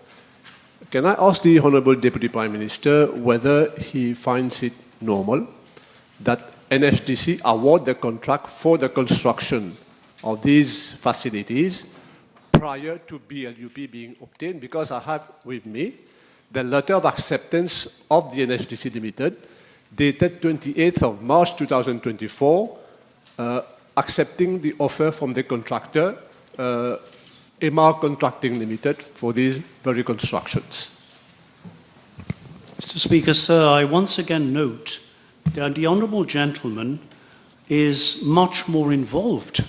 Can I ask the Honourable Deputy Prime Minister whether he finds it normal that NHDC award the contract for the construction of these facilities prior to BLUP being obtained? Because I have with me the letter of acceptance of the NHDC Limited dated 28th of March 2024 accepting the offer from the contractor, MR Contracting Limited, for these very constructions. Mr. Speaker, sir, I once again note that the Honourable Gentleman is much more involved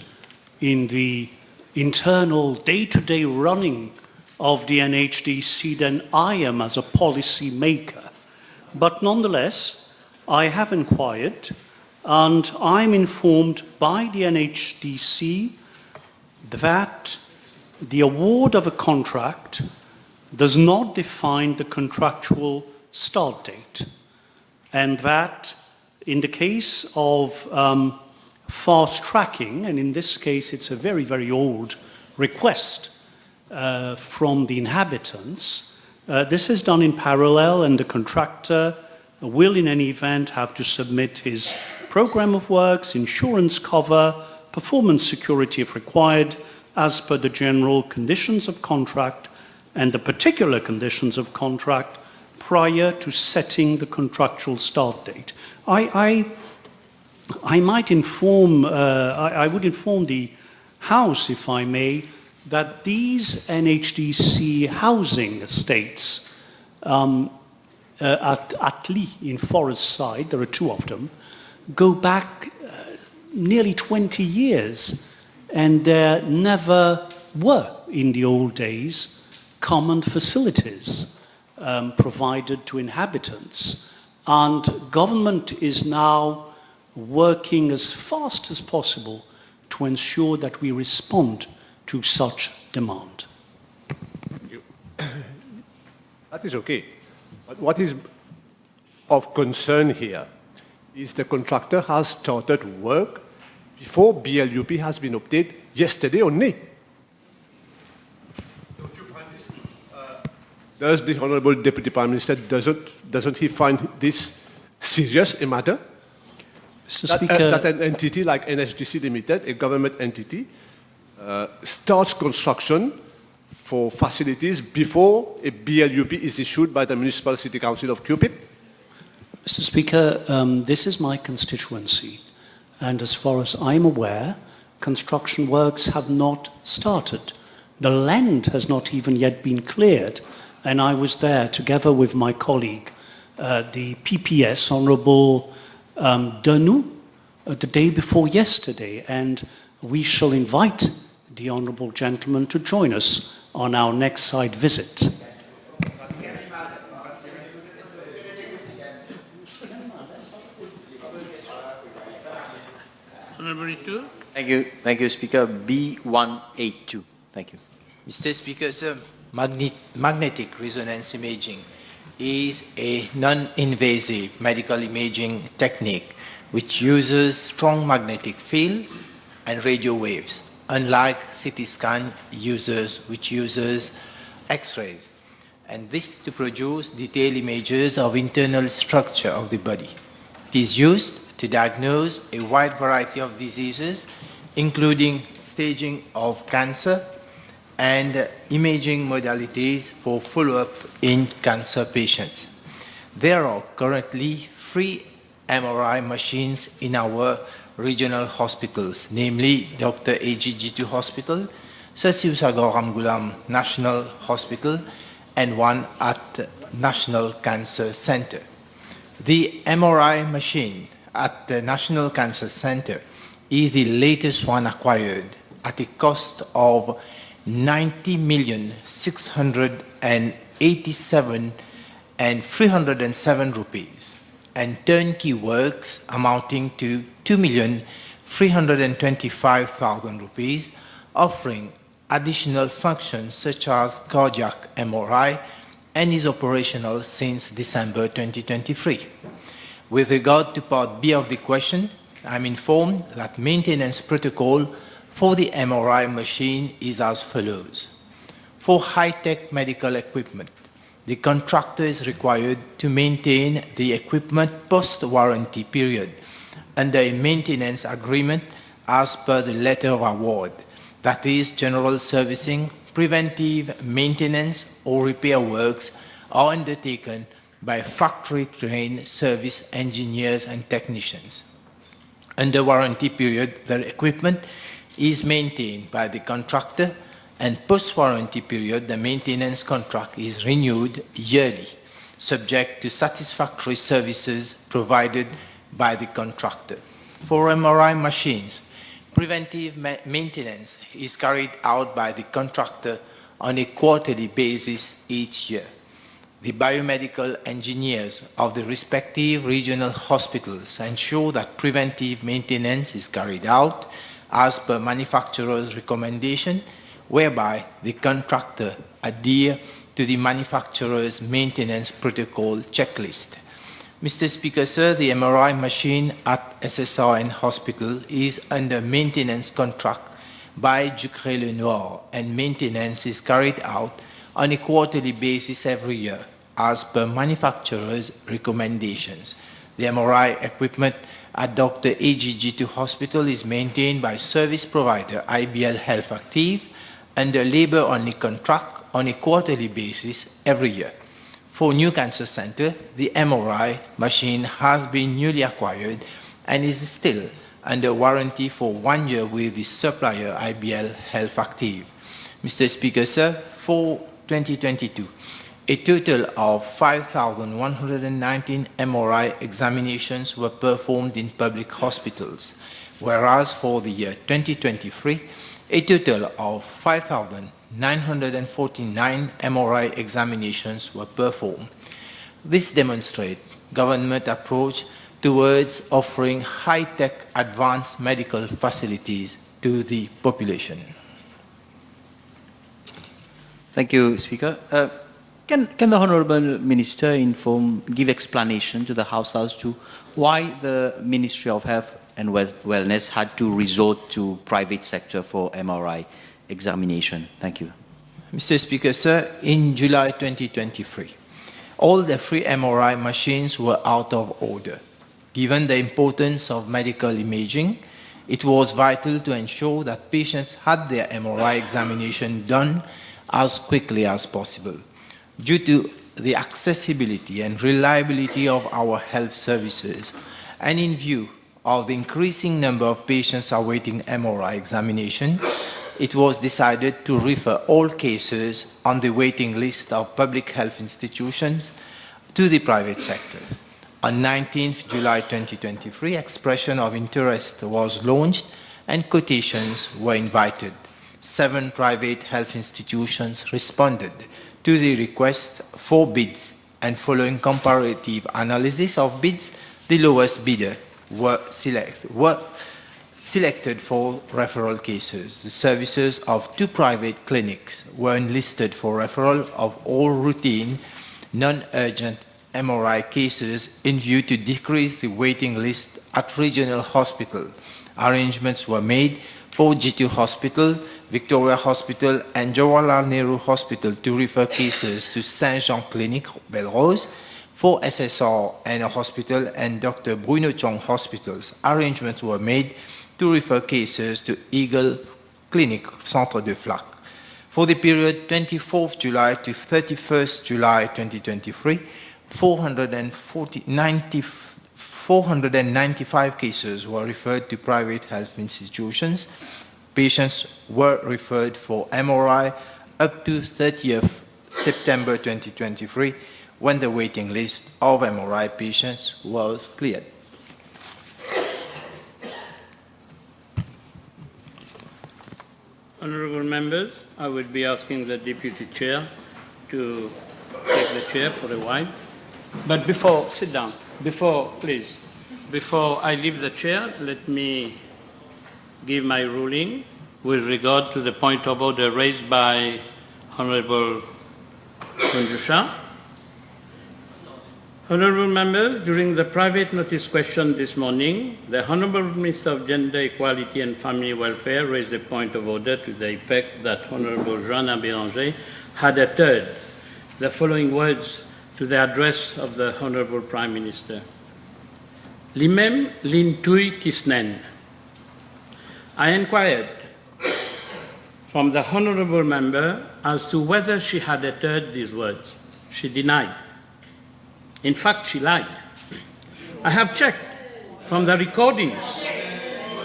in the internal day-to-day running of the NHDC than I am as a policy maker. But nonetheless, I have inquired and I'm informed by the NHDC that the award of a contract does not define the contractual start date, and that in the case of fast tracking, and in this case it's a very, very old request from the inhabitants, this is done in parallel, and the contractor will in any event have to submit his program of works, insurance cover, performance security if required, as per the general conditions of contract and the particular conditions of contract prior to setting the contractual start date. I might inform, I would inform the House, if I may, that these NHDC housing estates at Atley in Forest Side, there are two of them, go back nearly 20 years, and there never were, in the old days, common facilities provided to inhabitants. And government is now working as fast as possible to ensure that we respond to such demand. That is okay. But what is of concern here is the contractor has started work before BLUP has been updated yesterday only. Don't you find this, does the Honorable Deputy Prime Minister, doesn't he find this serious a matter? Mr. Speaker, that an entity like NSGC Limited, a government entity, starts construction for facilities before a BLUP is issued by the Municipal City Council of QPIP? Mr. Speaker, this is my constituency, and as far as I'm aware, construction works have not started. The land has not even yet been cleared, and I was there together with my colleague, the PPS, Honourable Danu, the day before yesterday, and we shall invite the Honourable Gentleman to join us on our next site visit. Thank you, Speaker. B182. Thank you. Mr. Speaker, sir, magnetic resonance imaging is a non-invasive medical imaging technique which uses strong magnetic fields and radio waves, unlike CT scan which uses X-rays, and this to produce detailed images of internal structure of the body. It is used to diagnose a wide variety of diseases, including staging of cancer and imaging modalities for follow-up in cancer patients. There are currently 3 MRI machines in our regional hospitals, namely Dr. AGG2 Hospital, Sasiu Sagar Ramgulam National Hospital, and one at National Cancer Center. The MRI machine at the National Cancer Center is the latest one acquired at a cost of 90,687,307 rupees, and turnkey works amounting to 2,325,000 rupees, offering additional functions such as cardiac MRI, and is operational since December 2023. With regard to Part B of the question, I'm informed that maintenance protocol for the MRI machine is as follows. For high-tech medical equipment, the contractor is required to maintain the equipment post-warranty period under a maintenance agreement as per the letter of award, that is, general servicing, preventive maintenance, or repair works are undertaken by factory-trained service engineers and technicians. Under warranty period, the equipment is maintained by the contractor, and post-warranty period, the maintenance contract is renewed yearly, subject to satisfactory services provided by the contractor. For MRI machines, preventive maintenance is carried out by the contractor on a quarterly basis each year. The biomedical engineers of the respective regional hospitals ensure that preventive maintenance is carried out as per manufacturer's recommendation, whereby the contractor adhere to the manufacturer's maintenance protocol checklist. Mr. Speaker, sir, the MRI machine at SSRN Hospital is under maintenance contract by Ducré-Lenoir, and maintenance is carried out on a quarterly basis every year, as per manufacturer's recommendations. The MRI equipment at Dr. AGG2 Hospital is maintained by service provider IBL Health Active under labor-only contract on a quarterly basis every year. For New Cancer Center, the MRI machine has been newly acquired and is still under warranty for 1 year with the supplier IBL Health Active. Mr. Speaker, sir, for 2022, a total of 5,119 MRI examinations were performed in public hospitals, whereas for the year 2023, a total of 5,000 949 MRI examinations were performed. This demonstrates government approach towards offering high-tech advanced medical facilities to the population. Thank you, Speaker. Can the Honourable Minister give explanation to the House as to why the Ministry of Health and Wellness had to resort to private sector for MRI examination? Thank you. Mr. Speaker, sir, in July 2023, all the free MRI machines were out of order. Given the importance of medical imaging, it was vital to ensure that patients had their MRI examination done as quickly as possible. Due to the accessibility and reliability of our health services, and in view of the increasing number of patients awaiting MRI examination, it was decided to refer all cases on the waiting list of public health institutions to the private sector. On 19th July 2023, expression of interest was launched and quotations were invited. 7 private health institutions responded to the request for bids, and following comparative analysis of bids, the lowest bidder were selected for referral cases. The services of 2 private clinics were enlisted for referral of all routine, non-urgent MRI cases in view to decrease the waiting list at regional hospital. Arrangements were made for G2 Hospital, Victoria Hospital and Jawaharlal Nehru Hospital to refer cases to Saint-Jean Clinic, Belrose, for SSR and Hospital and Dr. Bruno Chong Hospitals. Arrangements were made to refer cases to Eagle Clinic, Centre de Flac. For the period 24th July to 31st July 2023, 495 cases were referred to private health institutions. Patients were referred for MRI up to 30th September 2023, when the waiting list of MRI patients was cleared. Honourable members, I would be asking the Deputy Chair to take the chair for a while. But sit down. Before I leave the chair, let me give my ruling with regard to the point of order raised by Honourable Kundusha. Honourable members, during the private notice question this morning, the Honourable Minister of Gender Equality and Family Welfare raised a point of order to the effect that Honourable Joanna Béranger had uttered the following words to the address of the Honourable Prime Minister. Limem lintui kisnen. I inquired from the Honourable Member as to whether she had uttered these words. She denied. In fact, she lied. I have checked from the recordings,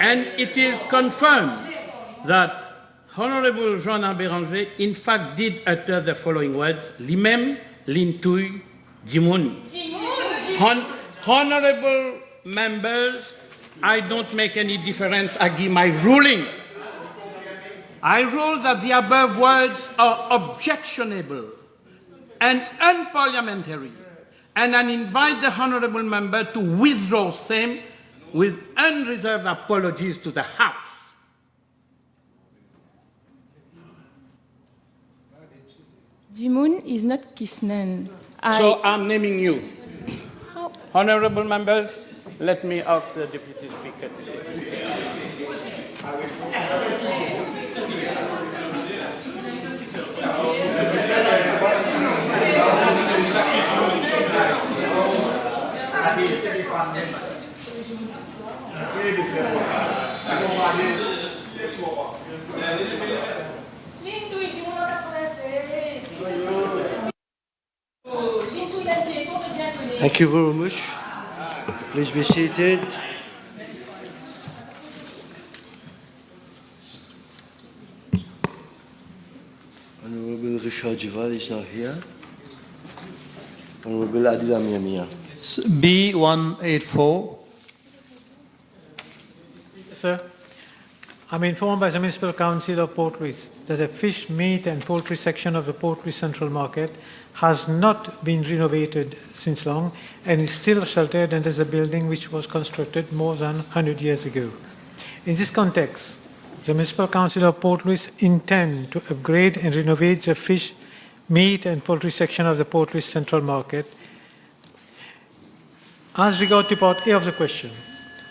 and it is confirmed that Honourable Joanna Béranger in fact did utter the following words, Limem lintui jimun. Honourable members, I don't make any difference. I give my ruling. I rule that the above words are objectionable and unparliamentary, and I invite the Honourable Member to withdraw same with unreserved apologies to the House. Jimun is not Kisnen. So I'm naming you. How? Honourable members, let me ask the Deputy Speaker to take the chair. Thank you very much. Please be seated. Honorable Richard Duval is not here. Honorable Adila Miamia. B184. Sir, I'm informed by the Municipal Council of Port Louis that the fish, meat and poultry section of the Port Louis Central Market has not been renovated since long and is still sheltered under the building which was constructed more than 100 years ago. In this context, the Municipal Council of Port Louis intend to upgrade and renovate the fish, meat and poultry section of the Port Louis Central Market. As regard to part A of the question,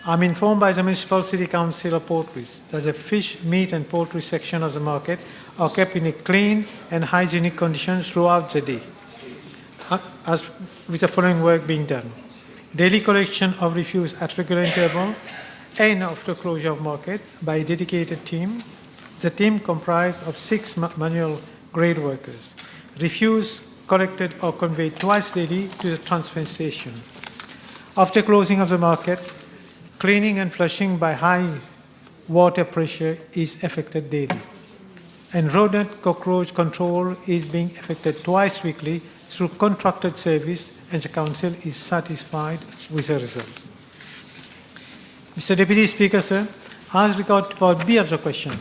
I'm informed by the Municipal City Council of Port Louis that the fish, meat and poultry section of the market are kept in a clean and hygienic conditions throughout the day, as with the following work being done. Daily collection of refuse at regular interval and after closure of market by a dedicated team. The team comprised of 6 manual grade workers. Refuse collected or conveyed twice daily to the transfer station. After closing of the market, cleaning and flushing by high water pressure is effected daily. And rodent cockroach control is being effected twice weekly through contracted service, and the Council is satisfied with the result. Mr. Deputy Speaker, sir, as regards part B of the question,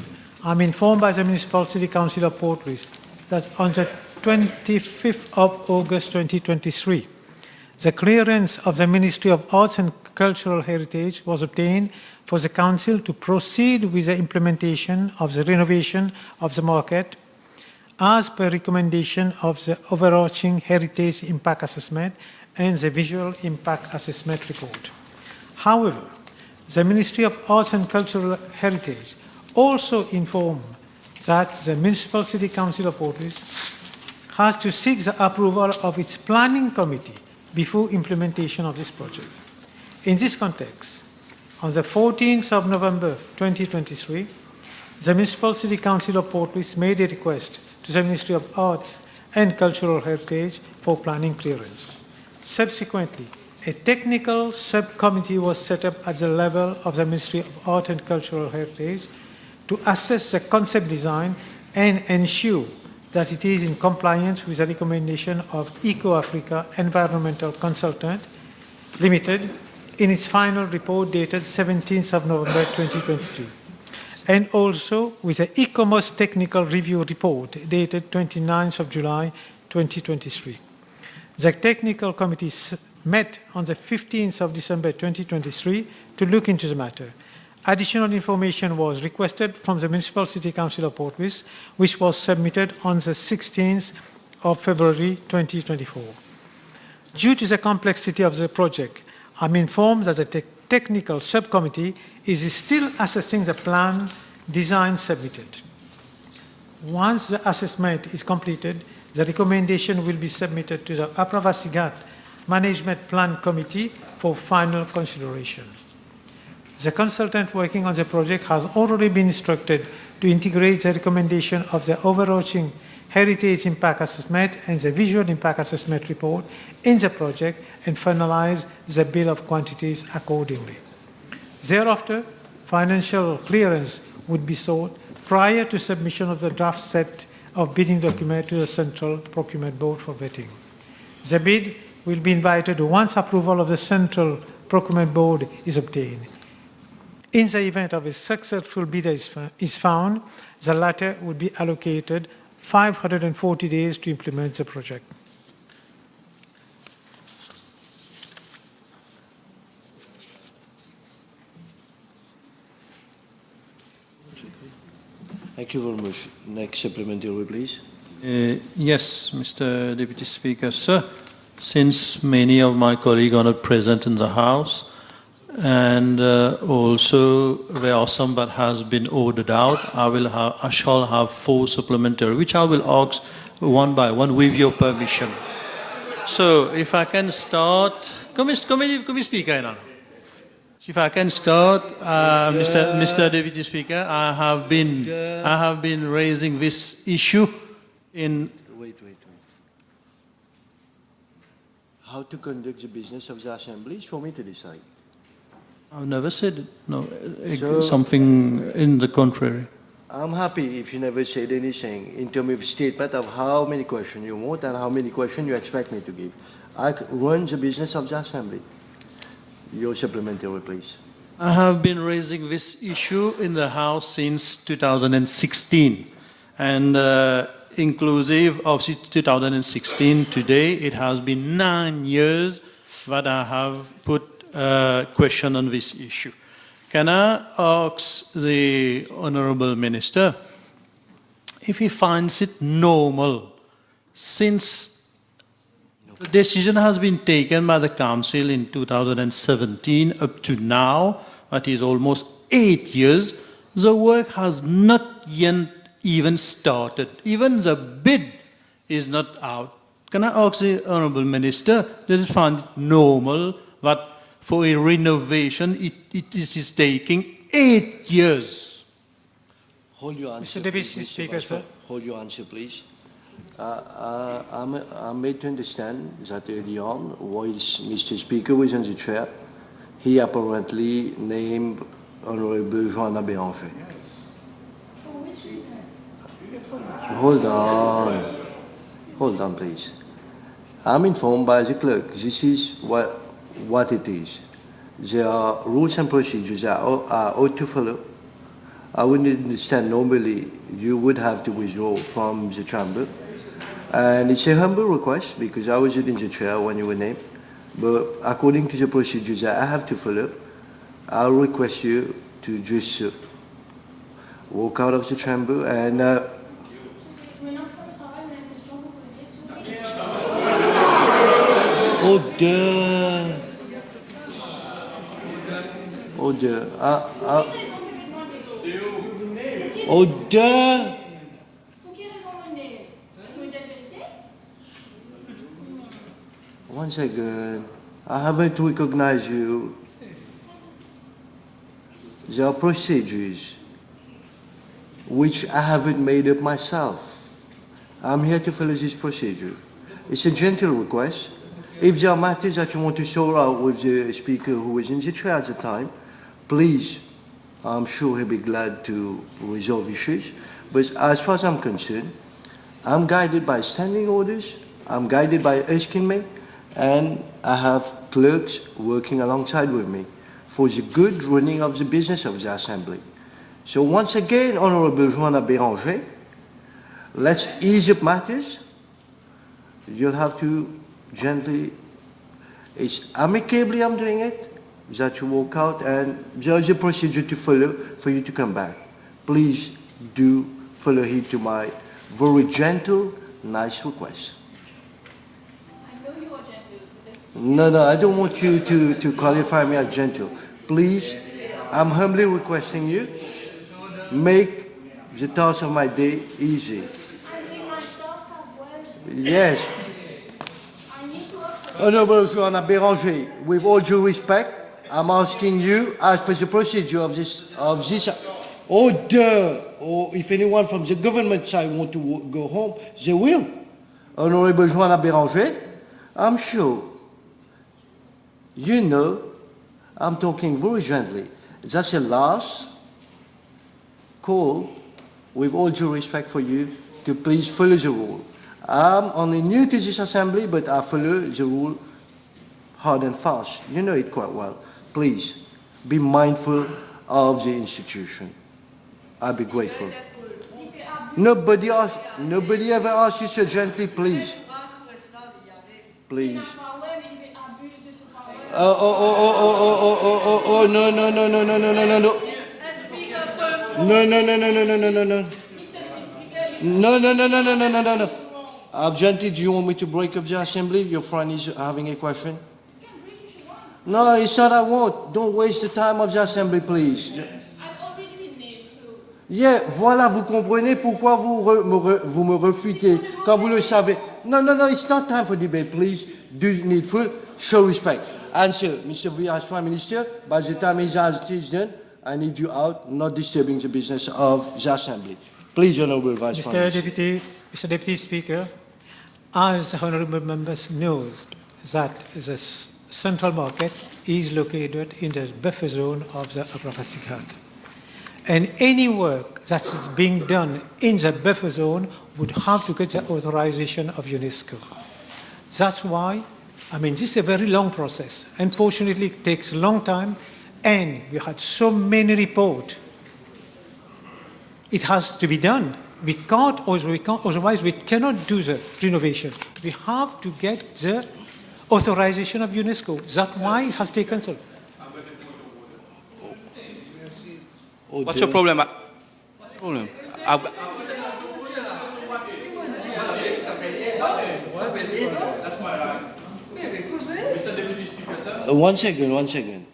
I'm informed by the Municipal City Council of Port Louis that on the 25th of August 2023, the clearance of the Ministry of Arts and Cultural Heritage was obtained for the Council to proceed with the implementation of the renovation of the market as per recommendation of the overarching Heritage Impact Assessment and the Visual Impact Assessment report. However, the Ministry of Arts and Cultural Heritage also informed that the Municipal City Council of Port Louis has to seek the approval of its planning committee before implementation of this project. In this context, on the 14th of November 2023, the Municipal City Council of Port Louis made a request to the Ministry of Arts and Cultural Heritage for planning clearance. Subsequently, a technical subcommittee was set up at the level of the Ministry of Art and Cultural Heritage to assess the concept design and ensure that it is in compliance with the recommendation of Eco-Africa Environmental Consultant Limited in its final report dated 17th of November 2022, and also with the ECOMOS Technical Review Report dated 29th of July 2023. The technical committee met on the 15th of December 2023 to look into the matter. Additional information was requested from the Municipal City Council of Port Louis, which was submitted on the 16th of February 2024. Due to the complexity of the project, I'm informed that the technical subcommittee is still assessing the plan design submitted. Once the assessment is completed, the recommendation will be submitted to the Apravasigat Management Plan Committee for final consideration. The consultant working on the project has already been instructed to integrate the recommendation of the overarching Heritage Impact Assessment and the Visual Impact Assessment report in the project and finalize the bill of quantities accordingly. Thereafter, financial clearance would be sought prior to submission of the draft set of bidding document to the Central Procurement Board for vetting. The bid will be invited once approval of the Central Procurement Board is obtained. In the event of a successful bidder is found, the latter would be allocated 540 days to implement the project. Thank you very much. Next supplementary, please. Yes, Mr. Deputy Speaker. Sir, since many of my colleagues are not present in the House, and also there are some that has been ordered out, I shall have 4 supplementary, which I will ask one by one with your permission. So if I can start, come Speaker. If I can start, Mr. Deputy Speaker, I have been raising this issue in. Wait. How to conduct the business of the Assembly is for me to decide. I've never said something in the contrary. I'm happy if you never said anything in terms of statement of how many questions you want and how many questions you expect me to give. I run the business of the Assembly. Your supplementary, please. I have been raising this issue in the House since 2016, and inclusive of 2016 today, it has been 9 years that I have put a question on this issue. Can I ask the Honourable Minister if he finds it normal, since the decision has been taken by the Council in 2017 up to now, that is almost 8 years, the work has not yet even started. Even the bid is not out. Can I ask the Honourable Minister, does it find it normal that for a renovation it is taking 8 years? Hold your answer. Mr. Deputy Speaker, sir. Hold your answer, please. I'm made to understand that early on, whilst Mr. Speaker was in the chair, he apparently named Honourable Joanna Béranger. Hold on, please. I'm informed by the clerk. This is what it is. There are rules and procedures that are ought to follow. I wouldn't understand normally you would have to withdraw from the chamber. And it's a humble request because I was in the chair when you were named. But according to the procedures that I have to follow, I'll request you to just walk out of the chamber and One second. I haven't recognized you. There are procedures which I haven't made up myself. I'm here to follow this procedure. It's a gentle request. If there are matters that you want to sort out with the speaker who was in the chair at the time, please, I'm sure he'll be glad to resolve issues. But as far as I'm concerned, I'm guided by standing orders, I'm guided by asking me, and I have clerks working alongside with me for the good running of the business of the Assembly. So once again, Honourable Joanna Béranger, let's ease up matters. You'll have to gently, it's amicably I'm doing it, that you walk out, and there's a procedure to follow for you to come back. Please do follow heed to my very gentle, nice request. No, I don't want you to qualify me as gentle. Please, I'm humbly requesting you, make the task of my day easy. Yes. Honourable Joanna Béranger, with all due respect, I'm asking you, as per the procedure of this order, or if anyone from the government side want to go home, they will. Honourable Joanna Béranger, I'm sure you know I'm talking very gently. That's a last call, with all due respect for you, to please follow the rule. I'm only new to this Assembly, but I follow the rule hard and fast. You know it quite well. Please, be mindful of the institution. I'll be grateful. Nobody ever asked you so gently, please. Please. Oh, no. No. Gently, do you want me to break up the Assembly? Your friend is having a question. No, it's not I won't. Don't waste the time of the Assembly, please. Yeah, voilà, vous comprenez pourquoi vous me refutez quand vous le savez. No, it's not time for debate, please. Do needful, show respect. Answer, Mr. Vice Prime Minister, by the time his answer is done, I need you out, not disturbing the business of the Assembly. Please, Honourable Vice Prime Minister. Mr. Deputy Speaker, as the Honourable Members knows that the Central Market is located in the buffer zone of the Upper Pacific. And any work that is being done in the buffer zone would have to get the authorization of UNESCO. That's why, this is a very long process. Unfortunately, it takes a long time, and we had so many reports. It has to be done. We can't, otherwise we cannot do the renovation. We have to get the authorization of UNESCO. That's why it has taken so. What's your problem? One second.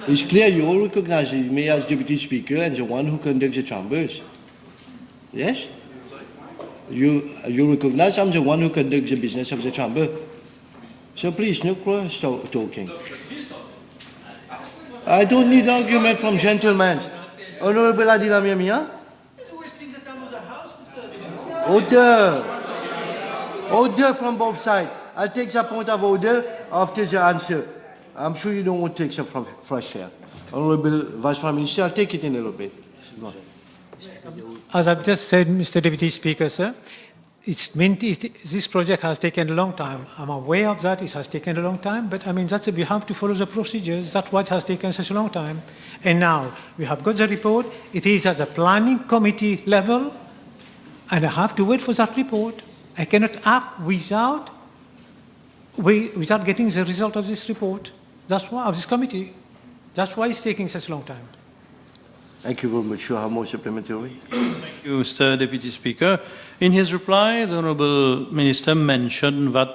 It's clear you all recognize me as Deputy Speaker and the one who conducts the chambers. Yes? You recognize I'm the one who conducts the business of the chamber. So please, no cross talking. I don't need argument from gentlemen. Honorable Adila Miamia? Order from both sides. I'll take the point of order after the answer. I'm sure you don't want to take some from fresh air. Honorable Vice Prime Minister, I'll take it in a little bit. As I've just said, Mr. Deputy Speaker, sir, this project has taken a long time. I'm aware of that. It has taken a long time, but I mean, we have to follow the procedures. That's what has taken such a long time. And now we have got the report. It is at the planning committee level, and I have to wait for that report. I cannot act without getting the result of this report. That's why, of this committee. That's why it's taking such a long time. Thank you very much. You have more supplementary? Thank you, Mr. Deputy Speaker. In his reply, the Honourable Minister mentioned that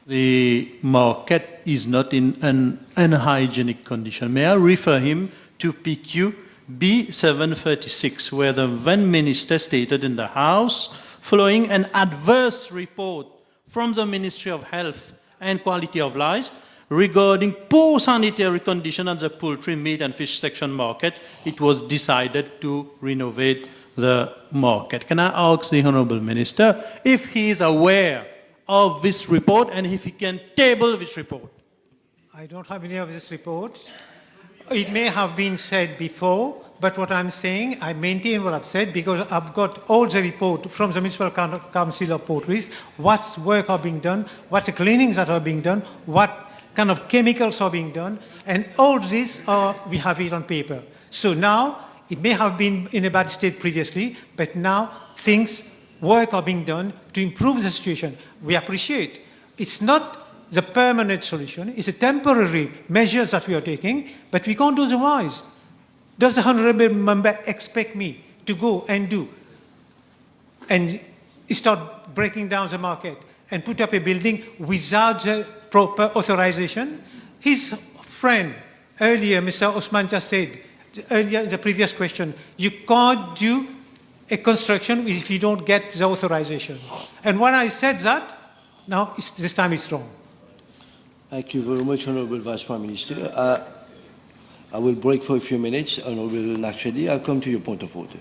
the market is not in an unhygienic condition. May I refer him to PQ B736, where the then Minister stated in the House, following an adverse report from the Ministry of Health and Quality of Life regarding poor sanitary condition at the poultry, meat and fish section market, it was decided to renovate the market. Can I ask the Honourable Minister if he is aware of this report and if he can table this report? I don't have any of this report. It may have been said before, but what I'm saying, I maintain what I've said because I've got all the report from the Municipal Council of Portruis, what work are being done, what the cleanings that are being done, what kind of chemicals are being done, and all this we have it on paper. So now, it may have been in a bad state previously, but now work are being done to improve the situation. We appreciate. It's not the permanent solution, it's a temporary measures that we are taking, but we can't do otherwise. Does the Honourable Member expect me to go and do and start breaking down the market and put up a building without the proper authorization? His friend earlier, Mr. Osman just said, earlier in the previous question, you can't do a construction if you don't get the authorization. And when I said that, now this time it's wrong. Thank you very much, Honourable Vice Prime Minister. I will break for a few minutes. Honourable Nachedi, I'll come to your point of order.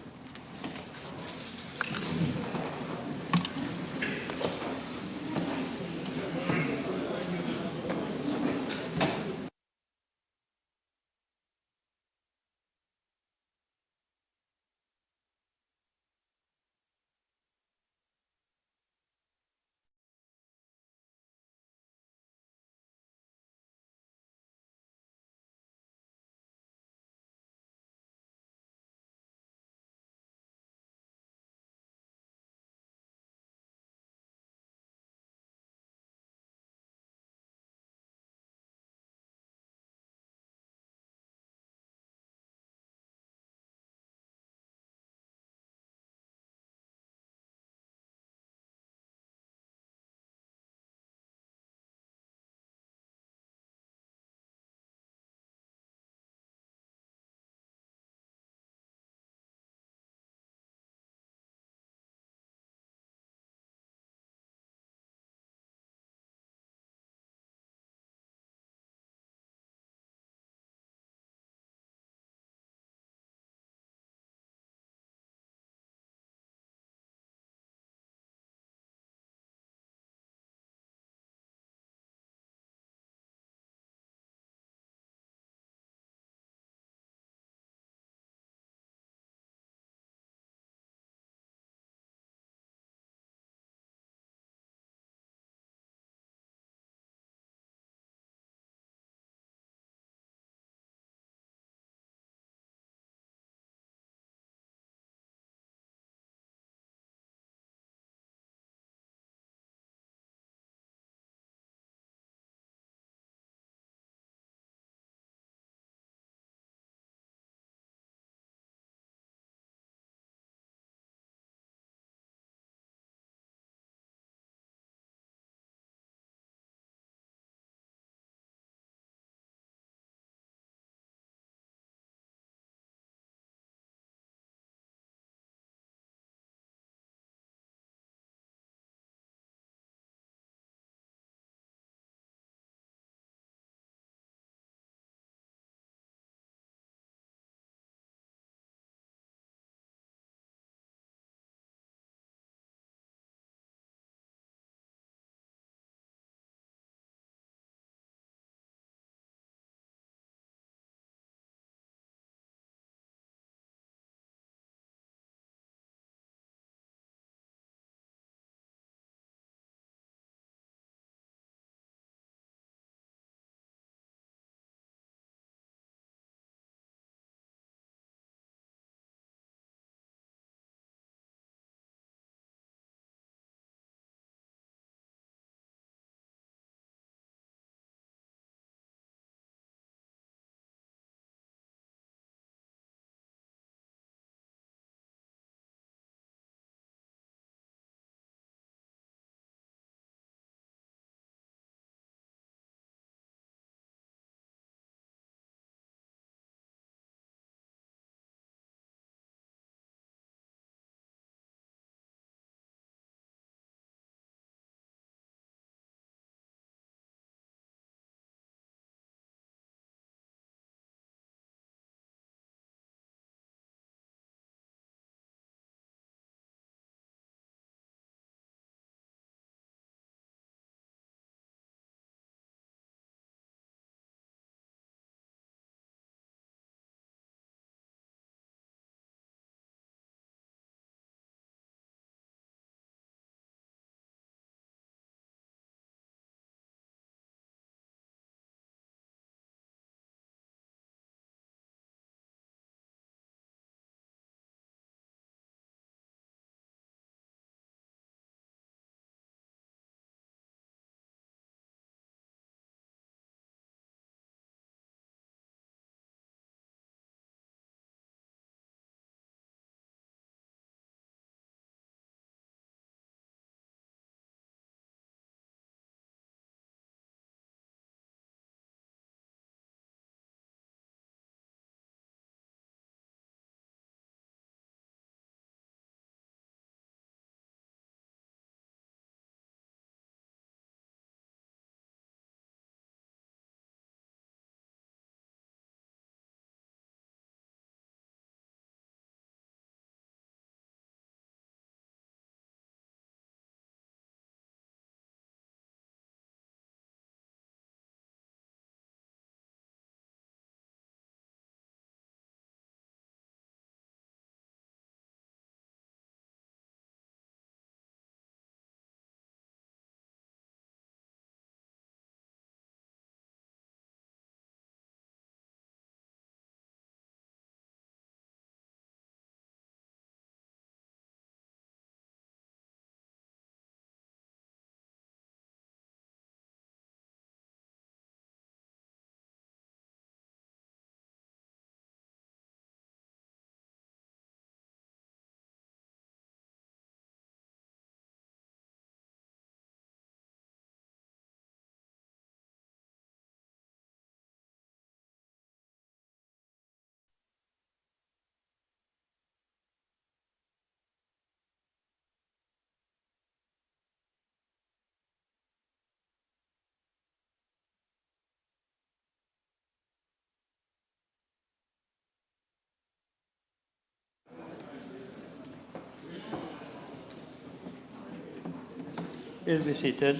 Please be seated.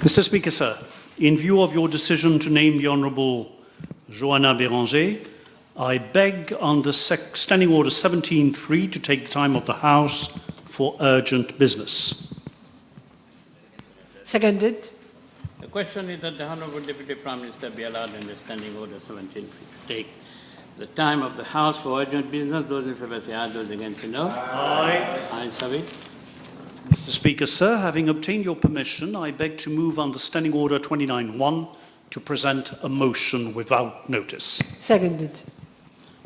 Mr. Speaker, sir, in view of your decision to name the Honourable Joanna Béranger, I beg under Standing Order 17.3 to take the time of the House for urgent business. Seconded. The question is that the Honourable Deputy Prime Minister be allowed under Standing Order 17.3 to take the time of the House for urgent business. Those in favour say aye, those against say no. Aye. Ayes have it. Mr. Speaker, sir, having obtained your permission, I beg to move under Standing Order 29.1 to present a motion without notice. Seconded.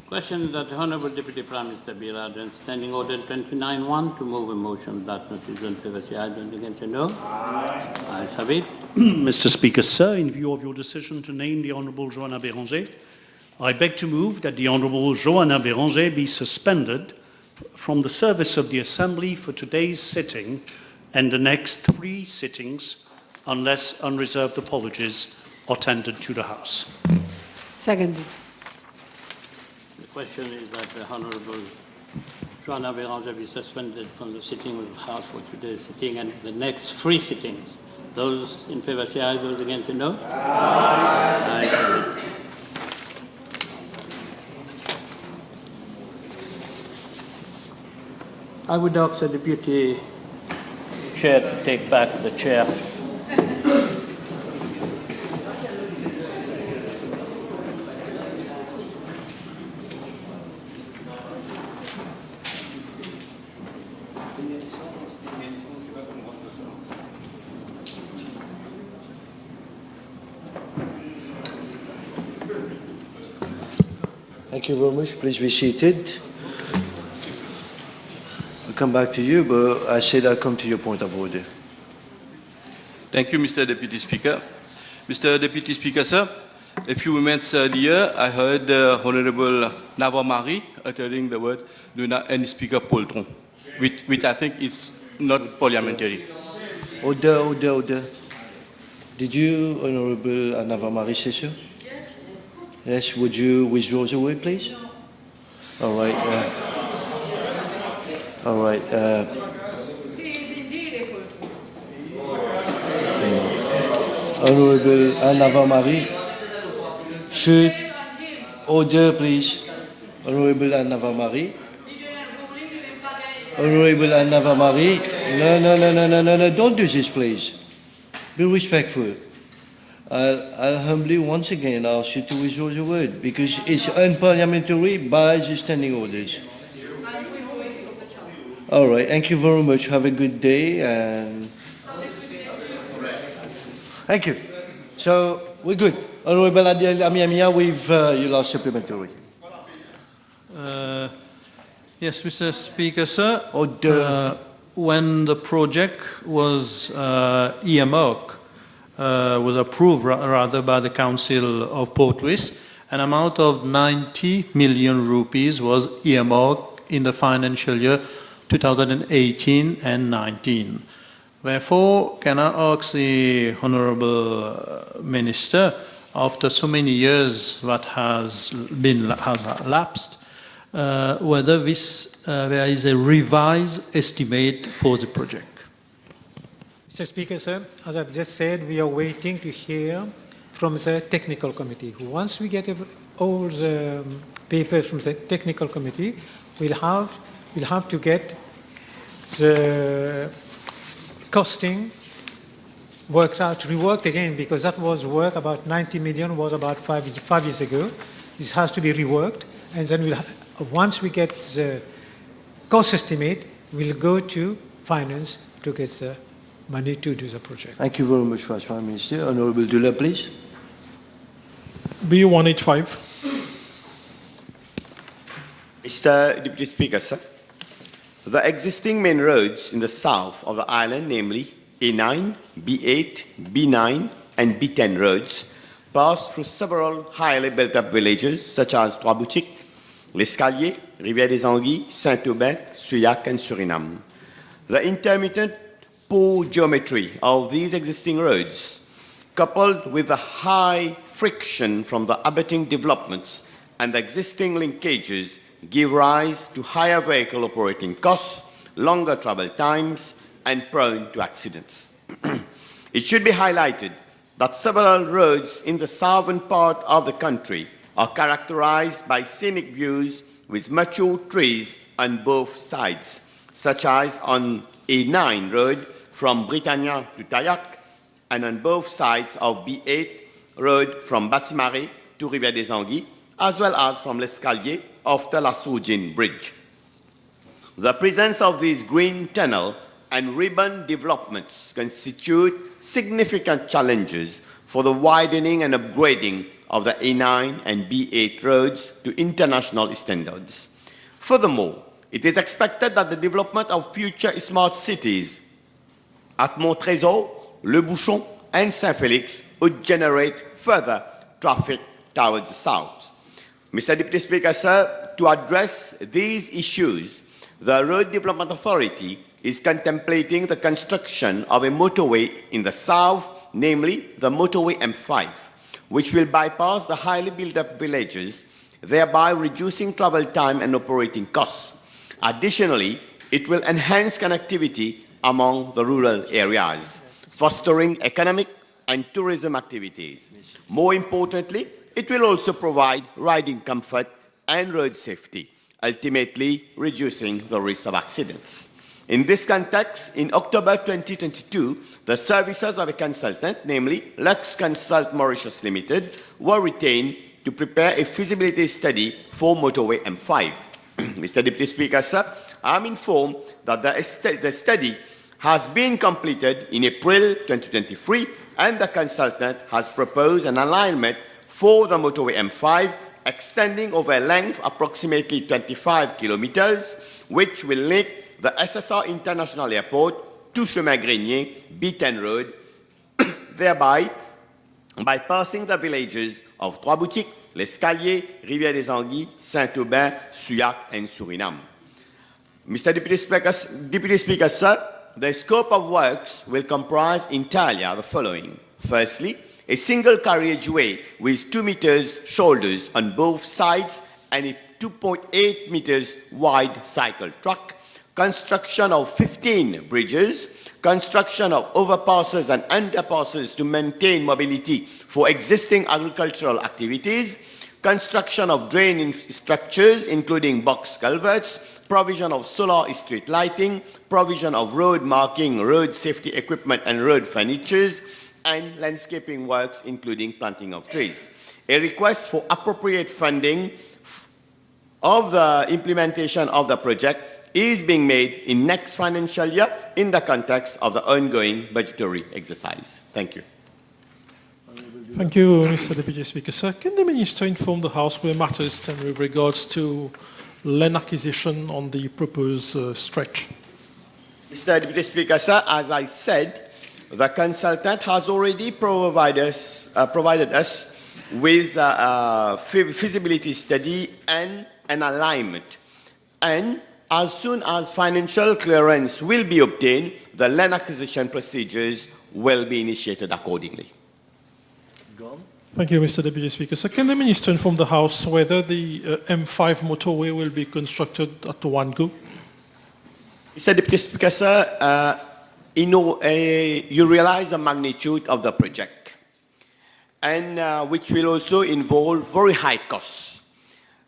Question is that the Honourable Deputy Prime Minister be allowed under Standing Order 29.1 to move a motion without notice. Those in favour say aye, those against say no. Ayes have it. Mr. Speaker, sir, in view of your decision to name the Honourable Joanna Béranger, I beg to move that the Honourable Joanna Béranger be suspended from the service of the Assembly for today's sitting and the next 3 sittings, unless unreserved apologies are tendered to the House. Seconded. The question is that the Honourable Joanna Béranger be suspended from the sitting of the House for today's sitting and the next 3 sittings. Those in favour say aye, those against say no. Aye. Ayes have it. I would ask the Deputy Chair to take back the chair. Thank you very much. Please be seated. I'll come back to you, but I said I'll come to your point of order. Thank you, Mr. Deputy Speaker. Mr. Deputy Speaker, sir, a few moments earlier, I heard Honorable Navarre uttering the word "do not any speaker poltron," which I think is not parliamentary. Order. Did you, Honorable Navarre, say so? Yes. Yes, would you withdraw the word, please? No. All right. All right. He is indeed a poltron. Honorable Navarre, should order, please. Honorable Navarre. Honorable Navarre. No. Don't do this, please. Be respectful. I'll humbly once again ask you to withdraw the word because it's unparliamentary by the standing orders. All right. Thank you very much. Have a good day. And thank you. So we're good. Honorable Amiamia with your last supplementary. Yes, Mr. Speaker, sir. Order. When the project was earmarked, was approved rather by the Council of Port Louis, an amount of 90 million rupees was earmarked in the financial year 2018 and 19. Therefore, can I ask the Honourable Minister, after so many years that has lapsed, whether there is a revised estimate for the project? Mr. Speaker, sir, as I've just said, we are waiting to hear from the technical committee. Once we get all the papers from the technical committee, we'll have to get the costing worked out, reworked again, because that was work about 90 million was about 5 years ago. This has to be reworked, and then once we get the cost estimate, we'll go to finance to get the money to do the project. Thank you very much, Vice Prime Minister. Honourable Dula, please. B185. Mr. Deputy Speaker, sir, the existing main roads in the south of the island, namely A9, B8, B9, and B10 roads, pass through several highly built-up villages such as Trois-Boutiques, L'Escalier, Rivière-des-Anguilles, Saint-Aubin, Souillac, and Suriname. The intermittent poor geometry of these existing roads, coupled with the high friction from the abutting developments and the existing linkages, give rise to higher vehicle operating costs, longer travel times, and prone to accidents. It should be highlighted that several roads in the southern part of the country are characterized by scenic views with mature trees on both sides, such as on A9 road from Britannia to Tayac, and on both sides of B8 road from Batimaré to Rivière-des-Anguilles, as well as from L'Escalier after La Sourdine Bridge. The presence of these green tunnel and ribbon developments constitute significant challenges for the widening and upgrading of the A9 and B8 roads to international standards. Furthermore, it is expected that the development of future smart cities at Montrésor, Le Bouchon, and Saint-Félix would generate further traffic towards the south. Mr. Deputy Speaker, sir, to address these issues, the Road Development Authority is contemplating the construction of a motorway in the south, namely the motorway M5, which will bypass the highly built-up villages, thereby reducing travel time and operating costs. Additionally, it will enhance connectivity among the rural areas, fostering economic and tourism activities. More importantly, it will also provide riding comfort and road safety, ultimately reducing the risk of accidents. In this context, in October 2022, the services of a consultant, namely Lux Consult Mauritius Limited, were retained to prepare a feasibility study for motorway M5. Mr. Deputy Speaker, sir, I am informed that the study has been completed in April 2023, and the consultant has proposed an alignment for the motorway M5 extending over a length approximately 25 kilometers, which will link the SSR International Airport to Chemin-Grenier, B10 Road, thereby bypassing the villages of Trois-Boutiques, L'Escalier, Rivière-des-Anguilles, Saint-Aubin, Souillac, and Suriname. Mr. Deputy Speaker, sir, the scope of works will comprise entirely the following. Firstly, a single carriageway with 2 meters shoulders on both sides and a 2.8 meters wide cycle track, construction of 15 bridges, construction of overpasses and underpasses to maintain mobility for existing agricultural activities, construction of drainage structures including box culverts, provision of solar street lighting, provision of road marking, road safety equipment and road furnitures, and landscaping works including planting of trees. A request for appropriate funding of the implementation of the project is being made in next financial year in the context of the ongoing budgetary exercise. Thank you. Thank you, Mr. Deputy Speaker. Sir, can the Minister inform the House where matters stand with regards to land acquisition on the proposed stretch? Mr. Deputy Speaker, sir, as I said, the consultant has already provided us with a feasibility study and an alignment. And as soon as financial clearance will be obtained, the land acquisition procedures will be initiated accordingly. Thank you, Mr. Deputy Speaker. So can the Minister inform the House whether the M5 motorway will be constructed at one go? Mr. Deputy Speaker, sir, you realize the magnitude of the project. and which will also involve very high costs.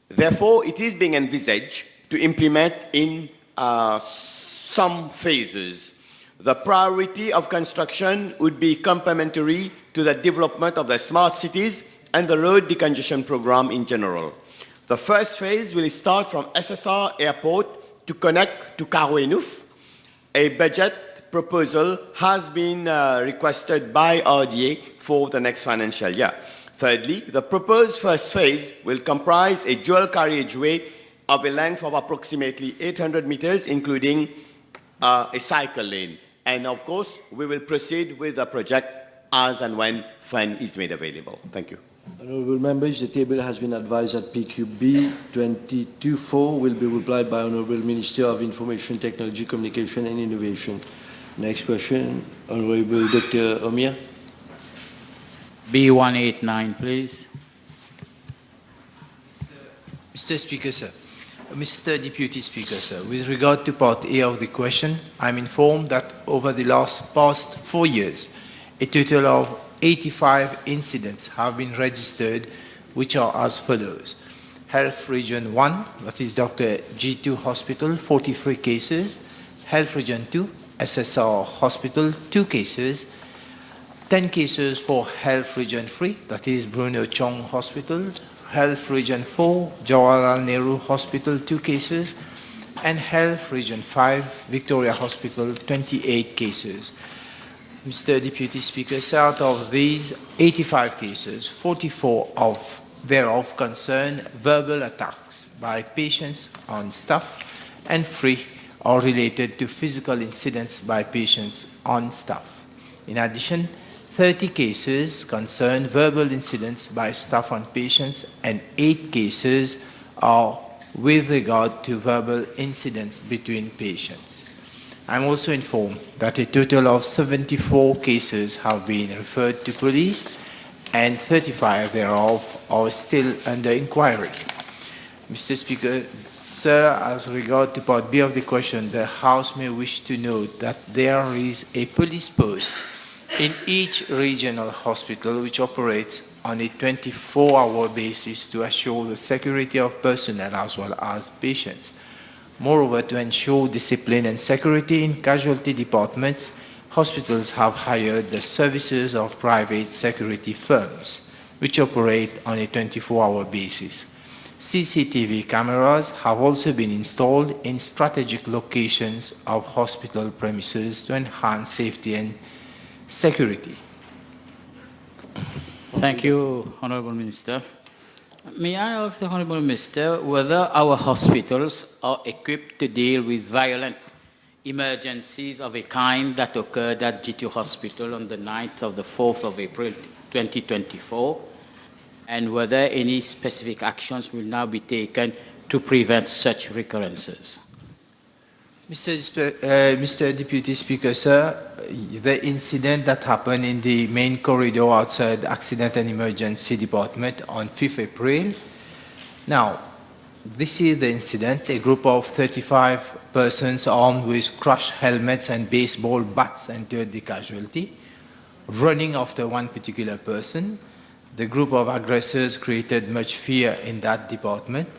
Therefore, it is being envisaged to implement in some phases. The priority of construction would be complementary to the development of the smart cities and the road decongestion program in general. The first phase will start from SSR Airport to connect to Karo-Enouf. A budget proposal has been requested by RDA for the next financial year. Thirdly, the proposed first phase will comprise a dual carriageway of a length of approximately 800 meters, including a cycle lane. And of course, we will proceed with the project as and when fund is made available. Thank you. Honourable members, the table has been advised that PQB 22.4 will be replied by Honourable Minister of Information Technology, Communication and Innovation. Next question, Honourable Dr. Omia. B189, please. Mr. Speaker, sir. Mr. Deputy Speaker, sir, with regard to Part A of the question, I'm informed that over the past 4 years, a total of 85 incidents have been registered, which are as follows. Health Region 1, that is Dr. G2 Hospital, 43 cases. Health Region 2, SSR Hospital, 2 cases. 10 cases for Health Region 3, that is Bruno Chong Hospital. Health Region 4, Jawaharlal Nehru Hospital, 2 cases. And Health Region 5, Victoria Hospital, 28 cases. Mr. Deputy Speaker, sir, out of these 85 cases, 44 thereof concern verbal attacks by patients on staff, and 3 are related to physical incidents by patients on staff. In addition, 30 cases concern verbal incidents by staff on patients, and 8 cases are with regard to verbal incidents between patients. I'm also informed that a total of 74 cases have been referred to police, and 35 thereof are still under inquiry. Mr. Speaker, sir, as regard to Part B of the question, the House may wish to note that there is a police post in each regional hospital which operates on a 24-hour basis to assure the security of personnel as well as patients. Moreover, to ensure discipline and security in casualty departments, hospitals have hired the services of private security firms, which operate on a 24-hour basis. CCTV cameras have also been installed in strategic locations of hospital premises to enhance safety and security. Thank you, Honourable Minister. May I ask the Honourable Minister whether our hospitals are equipped to deal with violent emergencies of a kind that occurred at G2 Hospital on the 9th of the 4th of April 2024, and whether any specific actions will now be taken to prevent such recurrences? Mr. Deputy Speaker, sir, the incident that happened in the main corridor outside Accident and Emergency Department on 5th April. Now, this is the incident. A group of 35 persons armed with crush helmets and baseball bats entered the casualty, running after one particular person. The group of aggressors created much fear in that department,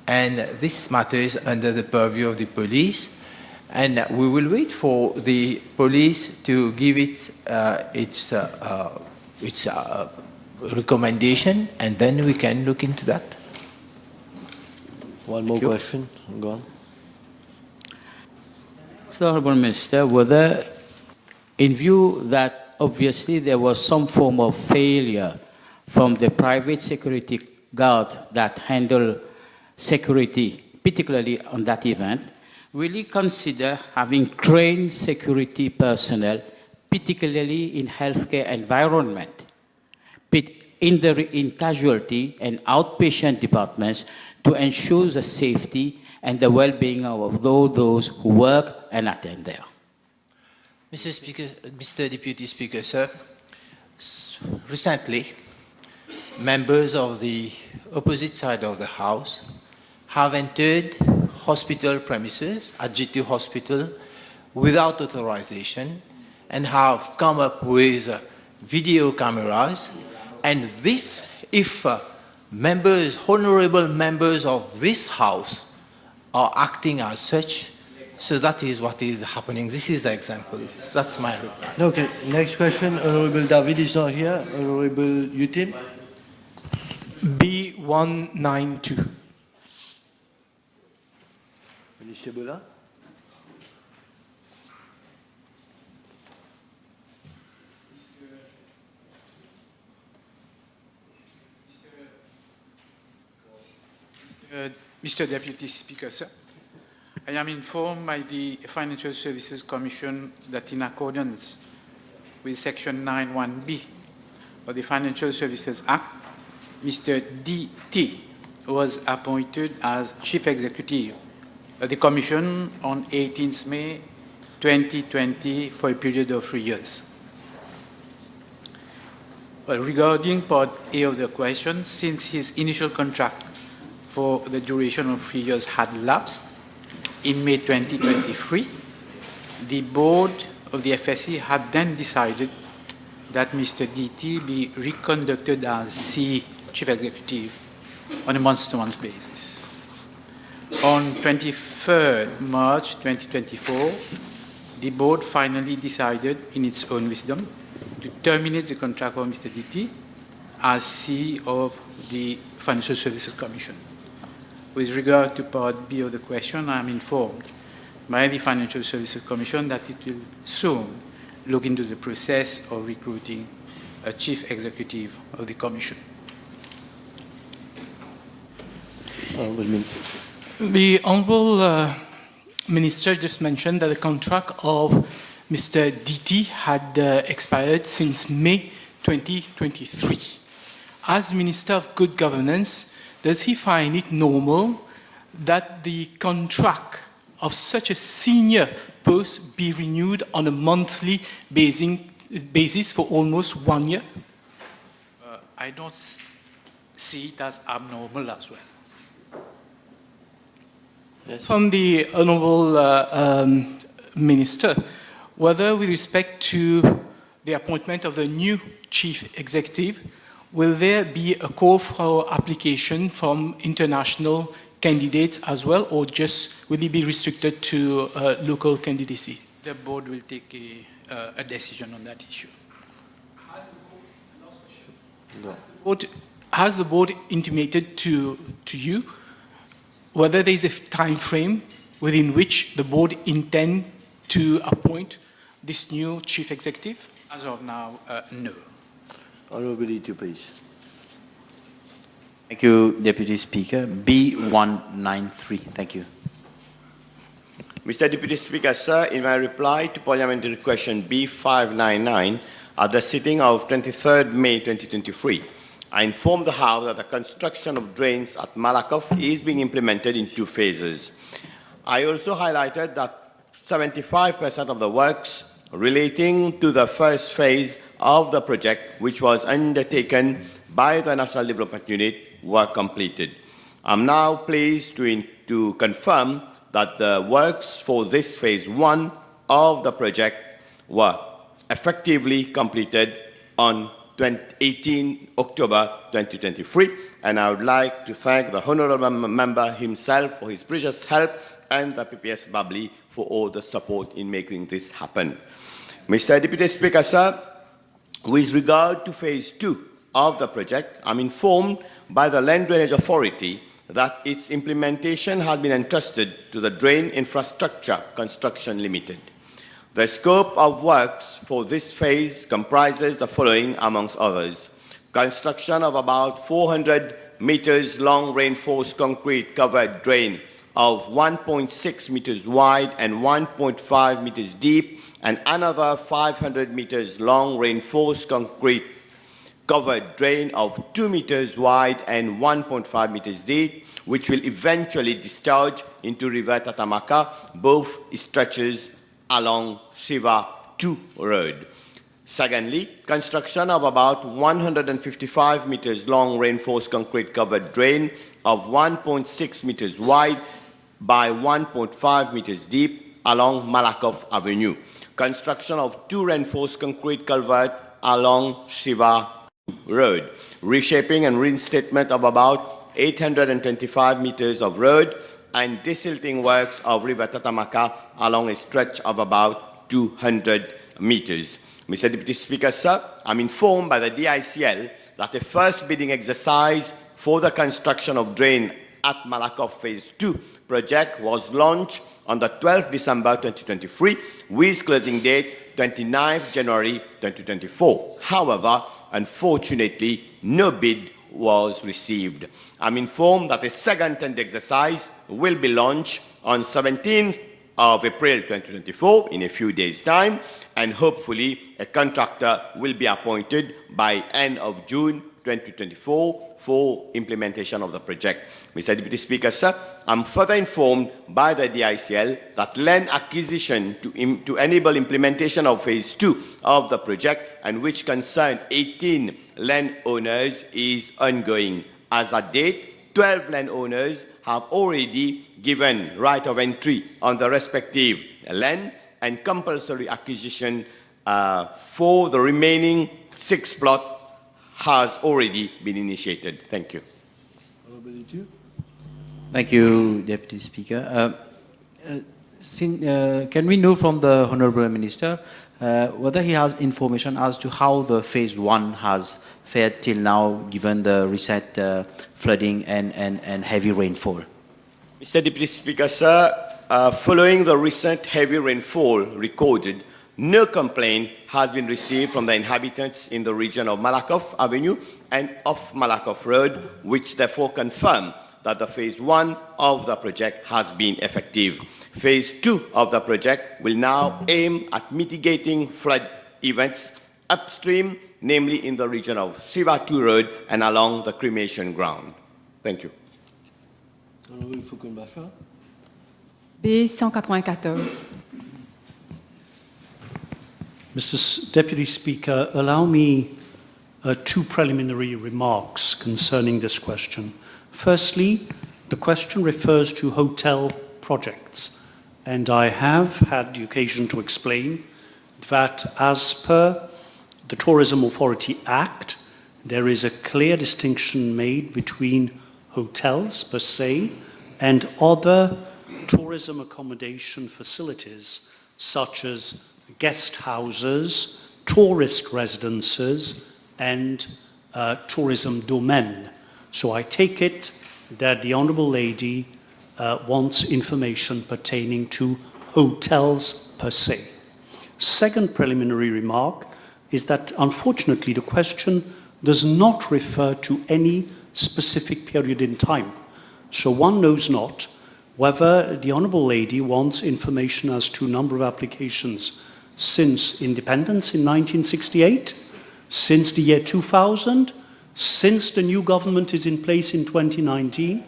and this matter is under the purview of the police. And we will wait for the police to give its recommendation, and then we can look into that. One more question. Go on. So, Honourable Minister, whether, in view that obviously there was some form of failure from the private security guard that handle security, particularly on that event, will you consider having trained security personnel, particularly in healthcare environment, in casualty and outpatient departments, to ensure the safety and the well-being of those who work and attend there? Mr. Speaker, Mr. Deputy Speaker, sir, recently, members of the opposite side of the House have entered hospital premises at G2 Hospital without authorization and have come up with video cameras And this, if members, honorable members of this House are acting as such, so that is what is happening. This is the example. That's my reply. Okay, next question. Honorable David is not here. Honorable Yutin. B192. Minister Bola. Mr. Deputy Speaker, sir, I am informed by the Financial Services Commission that in accordance with Section 9(1)(b) of the Financial Services Act, Mr. D.T. was appointed as Chief Executive of the Commission on 18th May 2020 for a period of 3 years. Well, regarding part A of the question, since his initial contract for the duration of 3 years had lapsed in May 2023, the board of the FSC had then decided that Mr. DT be reconducted as Chief Executive on a month-to-month basis. On 23rd March 2024, the board finally decided in its own wisdom to terminate the contract of Mr. DT as CEO of the Financial Services Commission. With regard to part B of the question, I am informed by the Financial Services Commission that it will soon look into the process of recruiting a Chief Executive of the Commission. The Honourable Minister just mentioned that the contract of Mr. DT had expired since May 2023. As Minister of Good Governance, does he find it normal that the contract of such a senior post be renewed on a monthly basis for almost 1 year? I don't see it as abnormal as well. Yes. From the Honourable Minister, whether with respect to the appointment of the new Chief Executive, will there be a call for application from international candidates as well, or just will it be restricted to local candidacy? The board will take a decision on that issue. Has the board intimated to you whether there is a time frame within which the board intend to appoint this new Chief Executive? As of now, no. Honorable Ito, please. Thank you, Deputy Speaker. B193. Thank you. Mr. Deputy Speaker, sir, in my reply to Parliamentary question B599 at the sitting of 23rd May 2023, I informed the House that the construction of drains at Malakoff is being implemented in 2 phases. I also highlighted that 75% of the works relating to the first phase of the project, which was undertaken by the National Development Unit, were completed. I'm now pleased to confirm that the works for this phase 1 of the project were effectively completed on 18 October 2023, and I would like to thank the Honourable Member himself for his precious help and the PPS Babli for all the support in making this happen. Mr. Deputy Speaker, sir, with regard to phase 2 of the project, I'm informed by the Land Drainage Authority that its implementation has been entrusted to the Drain Infrastructure Construction Limited. The scope of works for this phase comprises the following, amongst others: construction of about 400 meters long reinforced concrete covered drain of 1.6 meters wide and 1.5 meters deep, and another 500 meters long reinforced concrete covered drain of 2 meters wide and 1.5 meters deep, which will eventually discharge into River Tatamaka, both stretches along Shiva 2 Road. Secondly, construction of about 155 meters long reinforced concrete covered drain of 1.6 meters wide by 1.5 meters deep along Malakoff Avenue. Construction of 2 reinforced concrete culverts along Shiva road, reshaping and reinstatement of about 825 meters of road, and desilting works of River Tatamaka along a stretch of about 200 meters. Mr. Deputy Speaker, sir, I'm informed by the DICL that the first bidding exercise for the construction of drain at Malakoff Phase 2 project was launched on the 12th December 2023 with closing date 29th January 2024. However, unfortunately, no bid was received. I'm informed that a second tender exercise will be launched on 17th of April 2024 in a few days' time, and hopefully a contractor will be appointed by end of June 2024 for implementation of the project. Mr. Deputy Speaker, sir, I'm further informed by the DICL that land acquisition to enable implementation of Phase 2 of the project, and which concern 18 landowners, is ongoing. As at date, 12 landowners have already given right of entry on the respective land, and compulsory acquisition for the remaining 6 plots has already been initiated. Thank you. Thank you, Deputy Speaker. Can we know from the Honourable Minister whether he has information as to how the Phase 1 has fared till now, given the recent flooding and heavy rainfall? Mr. Deputy Speaker, sir, following the recent heavy rainfall recorded, no complaint has been received from the inhabitants in the region of Malakoff Avenue and off Malakoff Road, which therefore confirm that the Phase 1 of the project has been effective. Phase 2 of the project will now aim at mitigating flood events upstream, namely in the region of Sivatu Road and along the cremation ground. Thank you. B194. Mr. Deputy Speaker, allow me 2 preliminary remarks concerning this question. Firstly, the question refers to hotel projects, and I have had the occasion to explain that as per the Tourism Authority Act, there is a clear distinction made between hotels per se and other tourism accommodation facilities such as guest houses, tourist residences, and tourism domain. So I take it that the Honourable Lady wants information pertaining to hotels per se. Second preliminary remark is that unfortunately the question does not refer to any specific period in time. So one knows not whether the Honourable Lady wants information as to number of applications since independence in 1968, since the year 2000, since the new government is in place in 2019.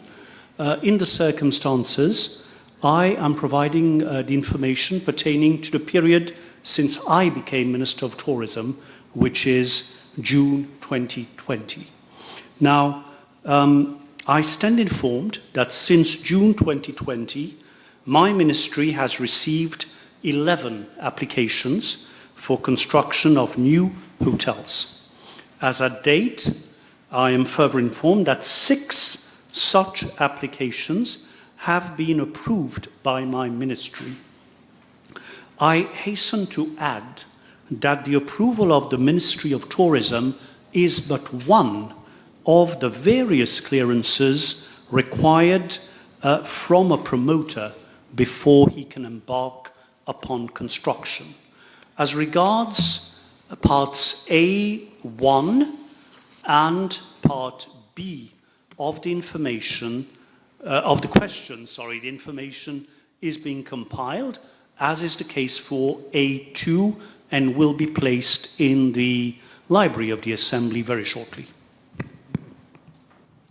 In the circumstances, I am providing the information pertaining to the period since I became Minister of Tourism, which is June 2020. Now, I stand informed that since June 2020, my ministry has received 11 applications for construction of new hotels. As at date, I am further informed that 6 such applications have been approved by my ministry. I hasten to add that the approval of the Ministry of Tourism is but one of the various clearances required from a promoter before he can embark upon construction. As regards parts A1 and part B of the information, of the question, the information is being compiled, as is the case for A2, and will be placed in the library of the Assembly very shortly.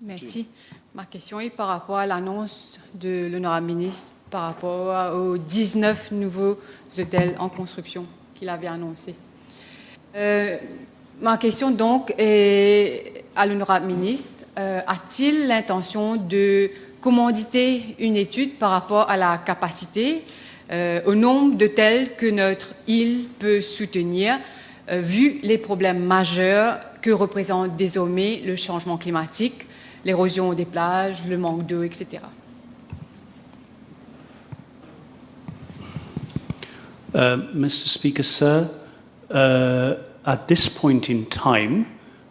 Merci. Ma question est par rapport à l'annonce de l'honorable ministre par rapport aux 19 nouveaux hôtels en construction qu'il avait annoncés. Ma question donc est à l'honorable ministre. A-t-il l'intention de commanditer une étude par rapport à la capacité, au nombre d'hôtels que notre île peut soutenir, vu les problèmes majeurs que représente désormais le changement climatique, l'érosion des plages, le manque d'eau, etc. Mr. Speaker, sir, at this point in time,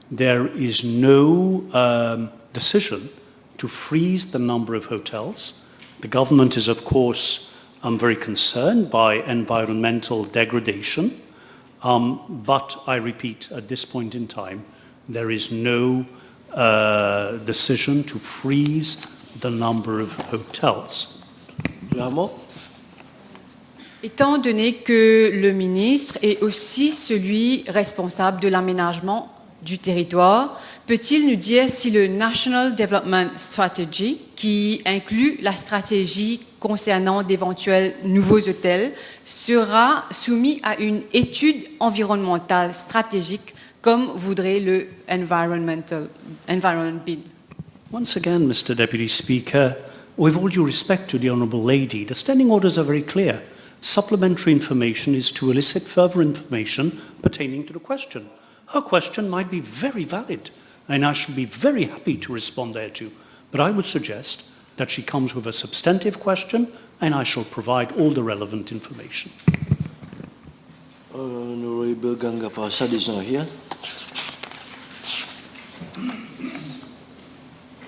there is no decision to freeze the number of hotels. The government is, of course, very concerned by environmental degradation, but I repeat, at this point in time, there is no decision to freeze the number of hotels. Étant donné que le ministre est aussi celui responsable de l'aménagement du territoire, peut-il nous dire si le National Development Strategy, qui inclut la stratégie concernant d'éventuels nouveaux hôtels, sera soumis à une étude environnementale stratégique comme voudrait le Environment Bill? Once again, Mr. Deputy Speaker, with all due respect to the Honourable Lady, the standing orders are very clear. Supplementary information is to elicit further information pertaining to the question. Her question might be very valid, and I should be very happy to respond thereto. But I would suggest that she comes with a substantive question, and I shall provide all the relevant information. Honorable Ganga Prasad is not here.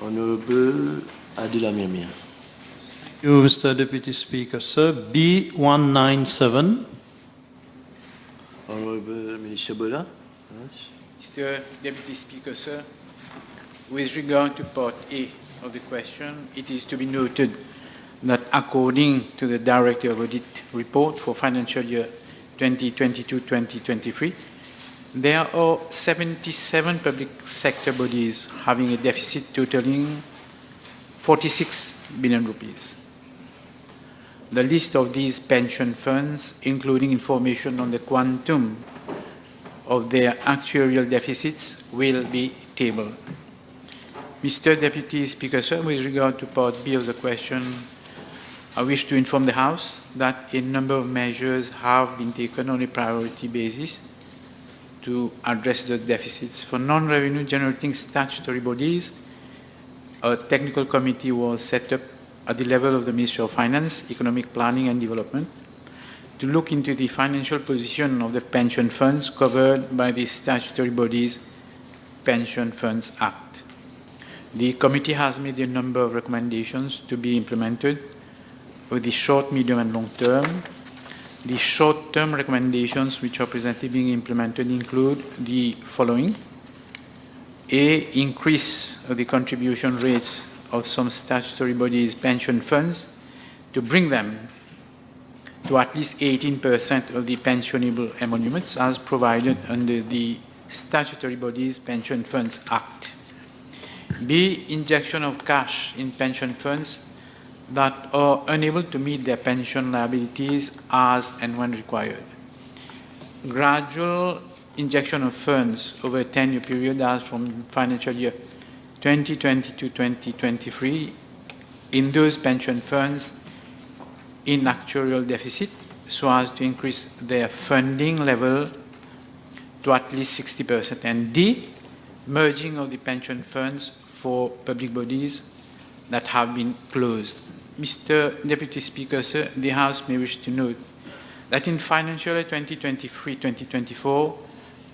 Honorable Adila Miamia. Thank you, Mr. Deputy Speaker. Sir, B197. Honorable Minister Bola. Mr. Deputy Speaker, sir, with regard to Part A of the question, it is to be noted that according to the Director of Audit report for financial year 2022-2023, there are 77 public sector bodies having a deficit totaling 46 billion rupees. The list of these pension funds, including information on the quantum of their actuarial deficits, will be tabled. Mr. Deputy Speaker, sir, with regard to Part B of the question, I wish to inform the House that a number of measures have been taken on a priority basis to address the deficits. For non-revenue generating statutory bodies, a technical committee was set up at the level of the Ministry of Finance, Economic Planning and Development to look into the financial position of the pension funds covered by the Statutory Bodies Pension Funds Act. The committee has made a number of recommendations to be implemented with the short, medium and long term. The short-term recommendations which are presently being implemented include the following. A, increase of the contribution rates of some statutory bodies' pension funds to bring them to at least 18% of the pensionable emoluments as provided under the Statutory Bodies Pension Funds Act. B, injection of cash in pension funds that are unable to meet their pension liabilities as and when required. Gradual injection of funds over a 10-year period as from financial year 2020 to 2023 in those pension funds in actuarial deficit so as to increase their funding level to at least 60%. And D, merging of the pension funds for public bodies that have been closed. Mr. Deputy Speaker, sir, the House may wish to note that in financial year 2023-2024,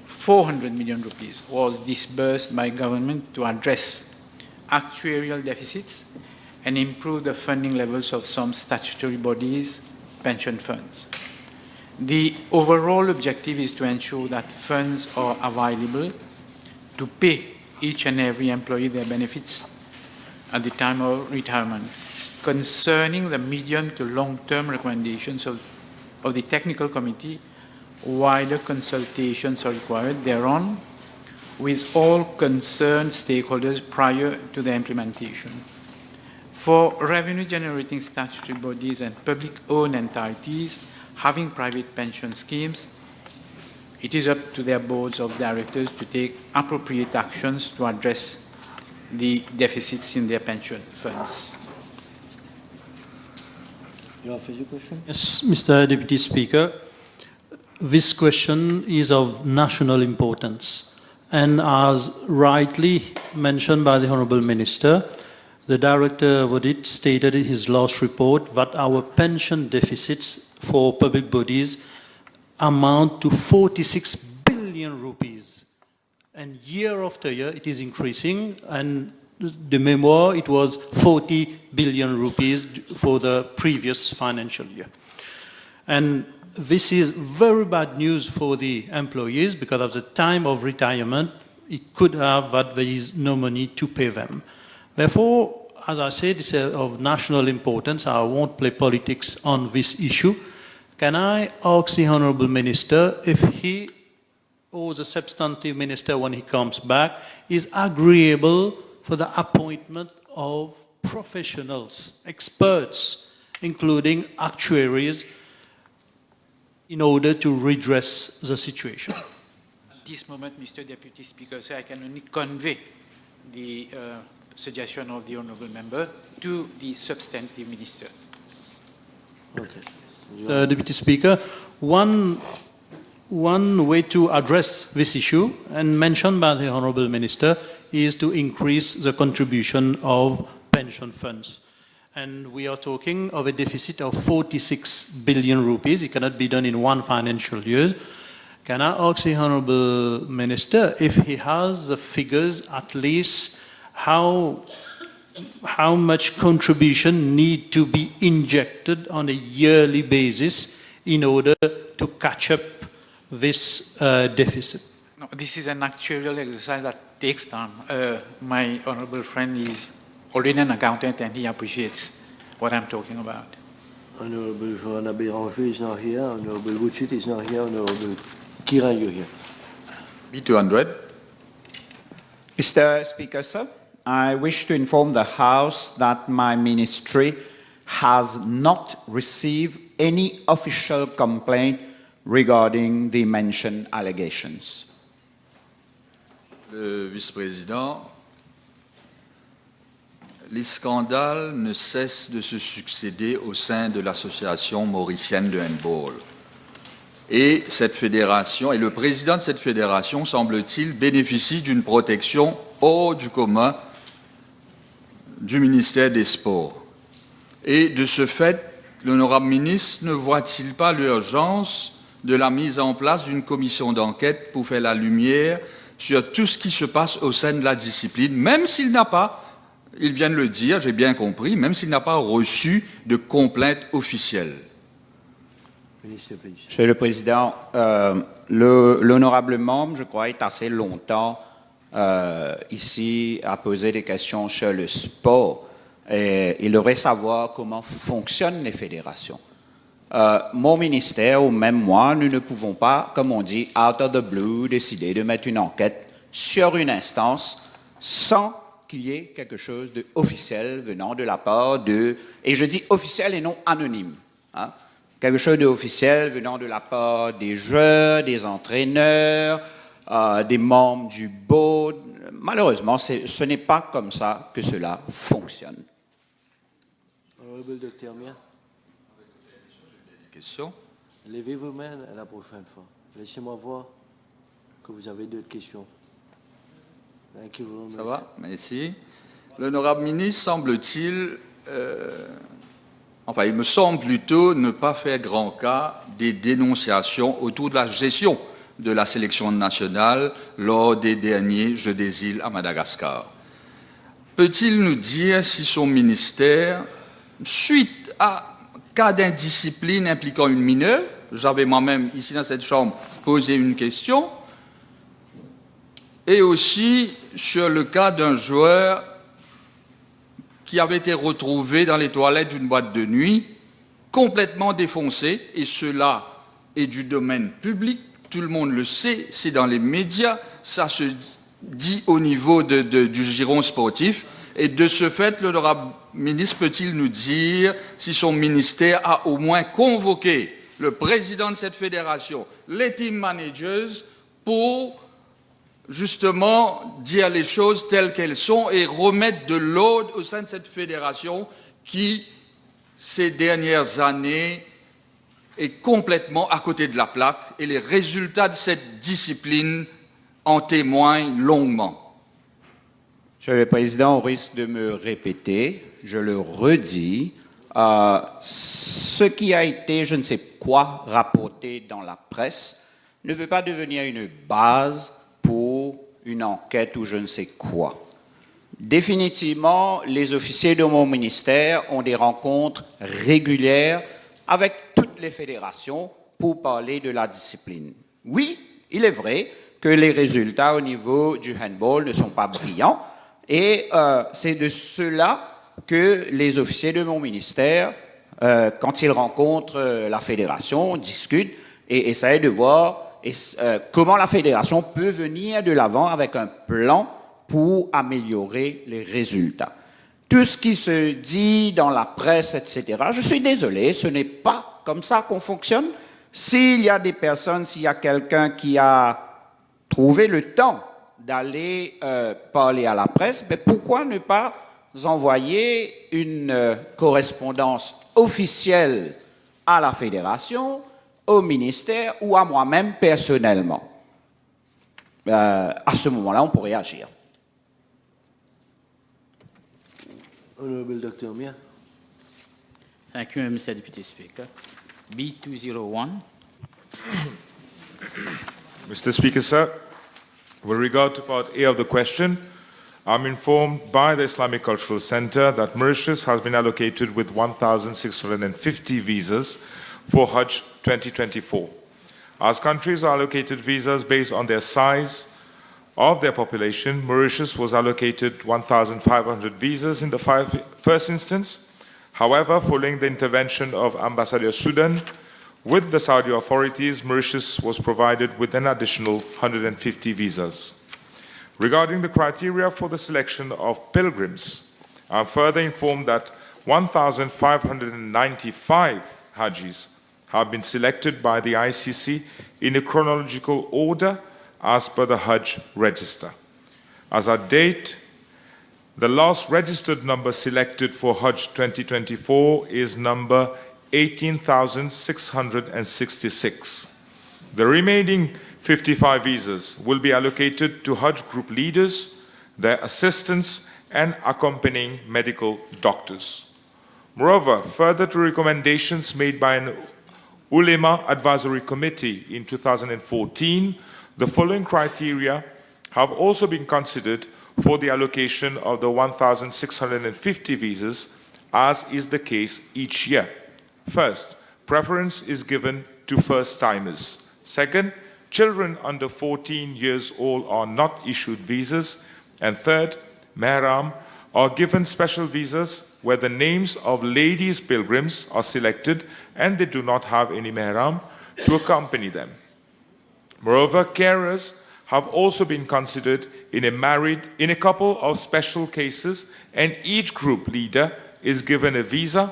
400 million rupees was disbursed by government to address actuarial deficits and improve the funding levels of some statutory bodies' pension funds. The overall objective is to ensure that funds are available to pay each and every employee their benefits at the time of retirement. Concerning the medium to long-term recommendations of the technical committee, wider consultations are required thereon with all concerned stakeholders prior to the implementation. For revenue-generating statutory bodies and public-owned entities having private pension schemes, it is up to their boards of directors to take appropriate actions to address the deficits in their pension funds. You have a question? Yes, Mr. Deputy Speaker. This question is of national importance. And as rightly mentioned by the Honourable Minister, the Director of Audit stated in his last report that our pension deficits for public bodies amount to 46 billion rupees. And year after year it is increasing, and the memoir, it was 40 billion rupees for the previous financial year. And this is very bad news for the employees, because at the time of retirement, it could have that there is no money to pay them. Therefore, as I said, it's of national importance. I won't play politics on this issue. Can I ask the Honourable Minister if he or the substantive minister, when he comes back, is agreeable for the appointment of professionals, experts, including actuaries, in order to redress the situation? At this moment, Mr. Deputy Speaker, I can only convey the suggestion of the Honourable Member to the substantive minister. Okay. Deputy Speaker, one way to address this issue, and mentioned by the Honourable Minister, is to increase the contribution of pension funds. And we are talking of a deficit of 46 billion rupees. It cannot be done in one financial year. Can I ask the Honourable Minister if he has the figures, at least how much contribution need to be injected on a yearly basis in order to catch up this deficit? No, this is an actuarial exercise that takes time. My honourable friend is already an accountant and he appreciates what I'm talking about. Honourable Joanna Béranger is not here, Honourable Wuchit is not here, Honourable Kiran, you're here. B200. Mr. Speaker, sir, I wish to inform the House that my ministry has not received any official complaint regarding the mentioned allegations. Le vice-président, les scandales ne cessent de se succéder au sein de l'association mauricienne de handball. Et cette fédération, et le président de cette fédération, semble-t-il, bénéficie d'une protection hors du commun du ministère des Sports. Et de ce fait, l'honorable ministre ne voit-il pas l'urgence de la mise en place d'une commission d'enquête pour faire la lumière sur tout ce qui se passe au sein de la discipline, même s'il n'a pas, il vient de le dire, j'ai bien compris, même s'il n'a pas reçu de complainte officielle. Monsieur le Président, l'honorable membre, je crois, est assez longtemps ici à poser des questions sur le sport. Et il devrait savoir comment fonctionnent les fédérations. Mon ministère, ou même moi, nous ne pouvons pas, comme on dit, out of the blue, décider de mettre une enquête sur une instance sans qu'il y ait quelque chose d'officiel venant de la part de, et je dis officiel et non anonyme, hein, quelque chose d'officiel venant de la part des joueurs, des entraîneurs, des membres du board. Malheureusement, ce n'est pas comme ça que cela fonctionne. Honorable Dr. Mia. Question. Levez vos mains à la prochaine fois. Laissez-moi voir que vous avez d'autres questions. Ça va, merci. L'honorable ministre semble-t-il, enfin il me semble plutôt ne pas faire grand cas des dénonciations autour de la gestion de la sélection nationale lors des derniers Jeux des îles à Madagascar. Peut-il nous dire si son ministère, suite à cas d'indiscipline impliquant une mineure, j'avais moi-même ici dans cette chambre posé une question, et aussi sur le cas d'un joueur qui avait été retrouvé dans les toilettes d'une boîte de nuit, complètement défoncé, et cela est du domaine public, tout le monde le sait, c'est dans les médias, ça se dit au niveau du giron sportif, et de ce fait, l'honorable ministre peut-il nous dire si son ministère a au moins convoqué le président de cette fédération, les team managers, pour justement dire les choses telles qu'elles sont et remettre de l'ordre au sein de cette fédération qui, ces dernières années, est complètement à côté de la plaque et les résultats de cette discipline en témoigne longuement. Monsieur le Président, on risque de me répéter, je le redis, ce qui a été, je ne sais quoi, rapporté dans la presse ne peut pas devenir une base pour une enquête ou je ne sais quoi. Définitivement, les officiers de mon ministère ont des rencontres régulières avec toutes les fédérations pour parler de la discipline. Oui, il est vrai que les résultats au niveau du handball ne sont pas brillants et c'est de cela que les officiers de mon ministère, quand ils rencontrent la fédération, discutent et essayent de voir comment la fédération peut venir de l'avant avec un plan pour améliorer les résultats. Tout ce qui se dit dans la presse, etc., je suis désolé, ce n'est pas comme ça qu'on fonctionne. S'il y a des personnes, s'il y a quelqu'un qui a trouvé le temps d'aller parler à la presse, mais pourquoi ne pas envoyer une correspondance officielle à la fédération, au ministère ou à moi-même personnellement? À ce moment-là, on pourrait agir. Honorable Dr. Mia. Thank you, Mr. Deputy Speaker. B201. Mr. Speaker, sir, with regard to part A of the question, I'm informed by the Islamic Cultural Center that Mauritius has been allocated with 1,650 visas for Hajj 2024. As countries are allocated visas based on their size of their population, Mauritius was allocated 1,500 visas in the first instance. However, following the intervention of Ambassador Sudan with the Saudi authorities, Mauritius was provided with an additional 150 visas. Regarding the criteria for the selection of pilgrims, I'm further informed that 1,595 Hajis have been selected by the ICC in a chronological order as per the Hajj register. As at date, the last registered number selected for Hajj 2024 is number 18,666. The remaining 55 visas will be allocated to Hajj group leaders, their assistants, and accompanying medical doctors. Moreover, further to recommendations made by an Ulema Advisory Committee in 2014, the following criteria have also been considered for the allocation of the 1,650 visas, as is the case each year. First, preference is given to first-timers. Second, children under 14 years old are not issued visas. And third, Mehram are given special visas where the names of ladies pilgrims are selected and they do not have any Mehram to accompany them. Moreover, carers have also been considered in a couple of special cases, and each group leader is given a visa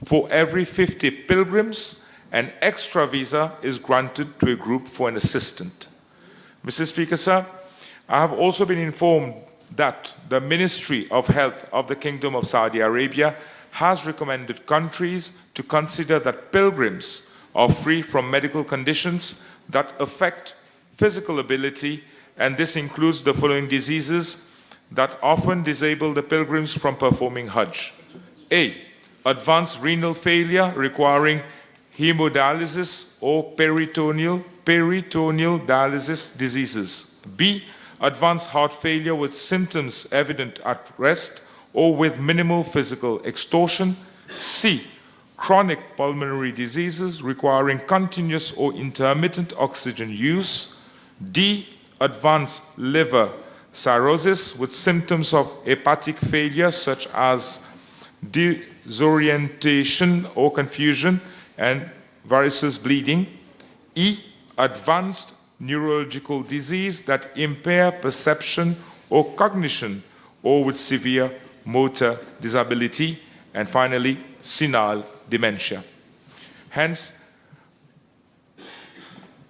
for every 50 pilgrims. An extra visa is granted to a group for an assistant. Mr. Speaker, sir, I have also been informed that the Ministry of Health of the Kingdom of Saudi Arabia has recommended countries to consider that pilgrims are free from medical conditions that affect physical ability, and this includes the following diseases that often disable the pilgrims from performing Hajj. A. Advanced renal failure requiring hemodialysis or peritoneal dialysis diseases. B. Advanced heart failure with symptoms evident at rest or with minimal physical extortion. C. Chronic pulmonary diseases requiring continuous or intermittent oxygen use. D. Advanced liver cirrhosis with symptoms of hepatic failure such as disorientation or confusion and varices bleeding. E. Advanced neurological disease that impair perception or cognition or with severe motor disability. And finally, senile dementia. Hence,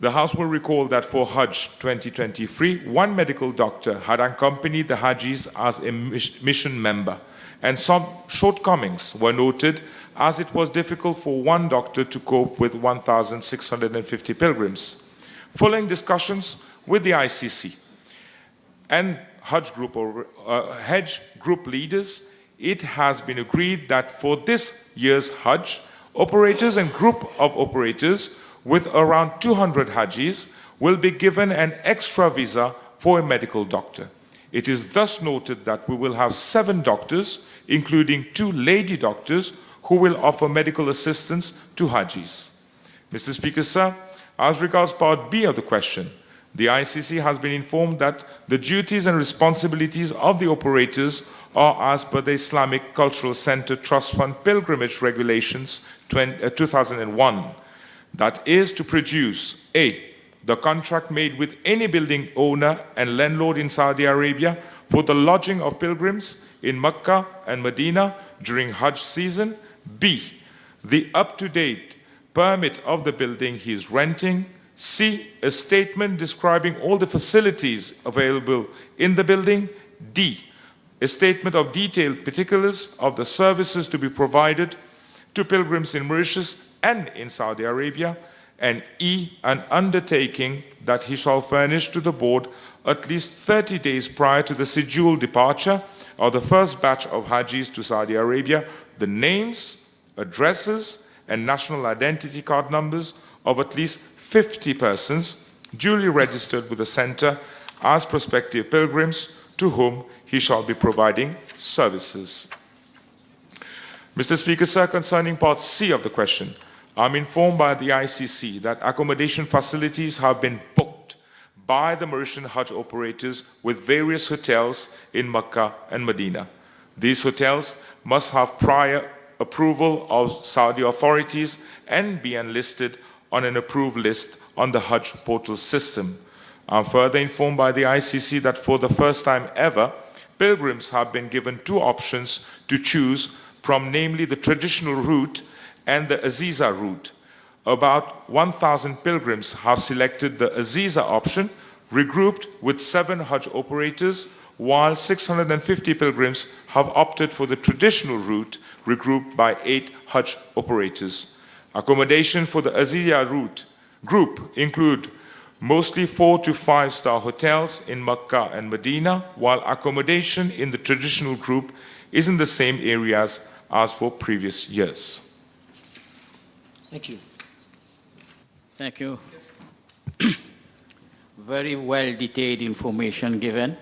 the House will recall that for Hajj 2023, one medical doctor had accompanied the Hajis as a mission member, and some shortcomings were noted as it was difficult for one doctor to cope with 1,650 pilgrims. Following discussions with the ICC, and Hajj group leaders, it has been agreed that for this year's Hajj, operators and group of operators with around 200 Hajis will be given an extra visa for a medical doctor. It is thus noted that we will have 7 doctors, including 2 lady doctors, who will offer medical assistance to Hajis. Mr. Speaker, sir, as regards Part B of the question, the ICC has been informed that the duties and responsibilities of the operators are as per the Islamic Cultural Center Trust Fund Pilgrimage Regulations 2001. That is to produce A, the contract made with any building owner and landlord in Saudi Arabia for the lodging of pilgrims in Mecca and Medina during Hajj season. B, the up-to-date permit of the building he is renting. C, a statement describing all the facilities available in the building. D, a statement of detailed particulars of the services to be provided to pilgrims in Mauritius and in Saudi Arabia. And E, an undertaking that he shall furnish to the board at least 30 days prior to the scheduled departure of the first batch of Hajis to Saudi Arabia, the names, addresses, and national identity card numbers of at least 50 persons duly registered with the center as prospective pilgrims to whom he shall be providing services. Mr. Speaker, sir, concerning Part C of the question, I'm informed by the ICC that accommodation facilities have been booked by the Mauritian Hajj operators with various hotels in Mecca and Medina. These hotels must have prior approval of Saudi authorities and be enlisted on an approved list on the Hajj portal system. I'm further informed by the ICC that for the first time ever, pilgrims have been given 2 options to choose from, namely the traditional route and the Aziza route. About 1,000 pilgrims have selected the Aziza option, regrouped with 7 Hajj operators, while 650 pilgrims have opted for the traditional route, regrouped by 8 Hajj operators. Accommodation for the Aziza route group include mostly 4 to 5-star hotels in Mecca and Medina, while accommodation in the traditional group is in the same areas as for previous years. Thank you. Thank you. Very well detailed information given.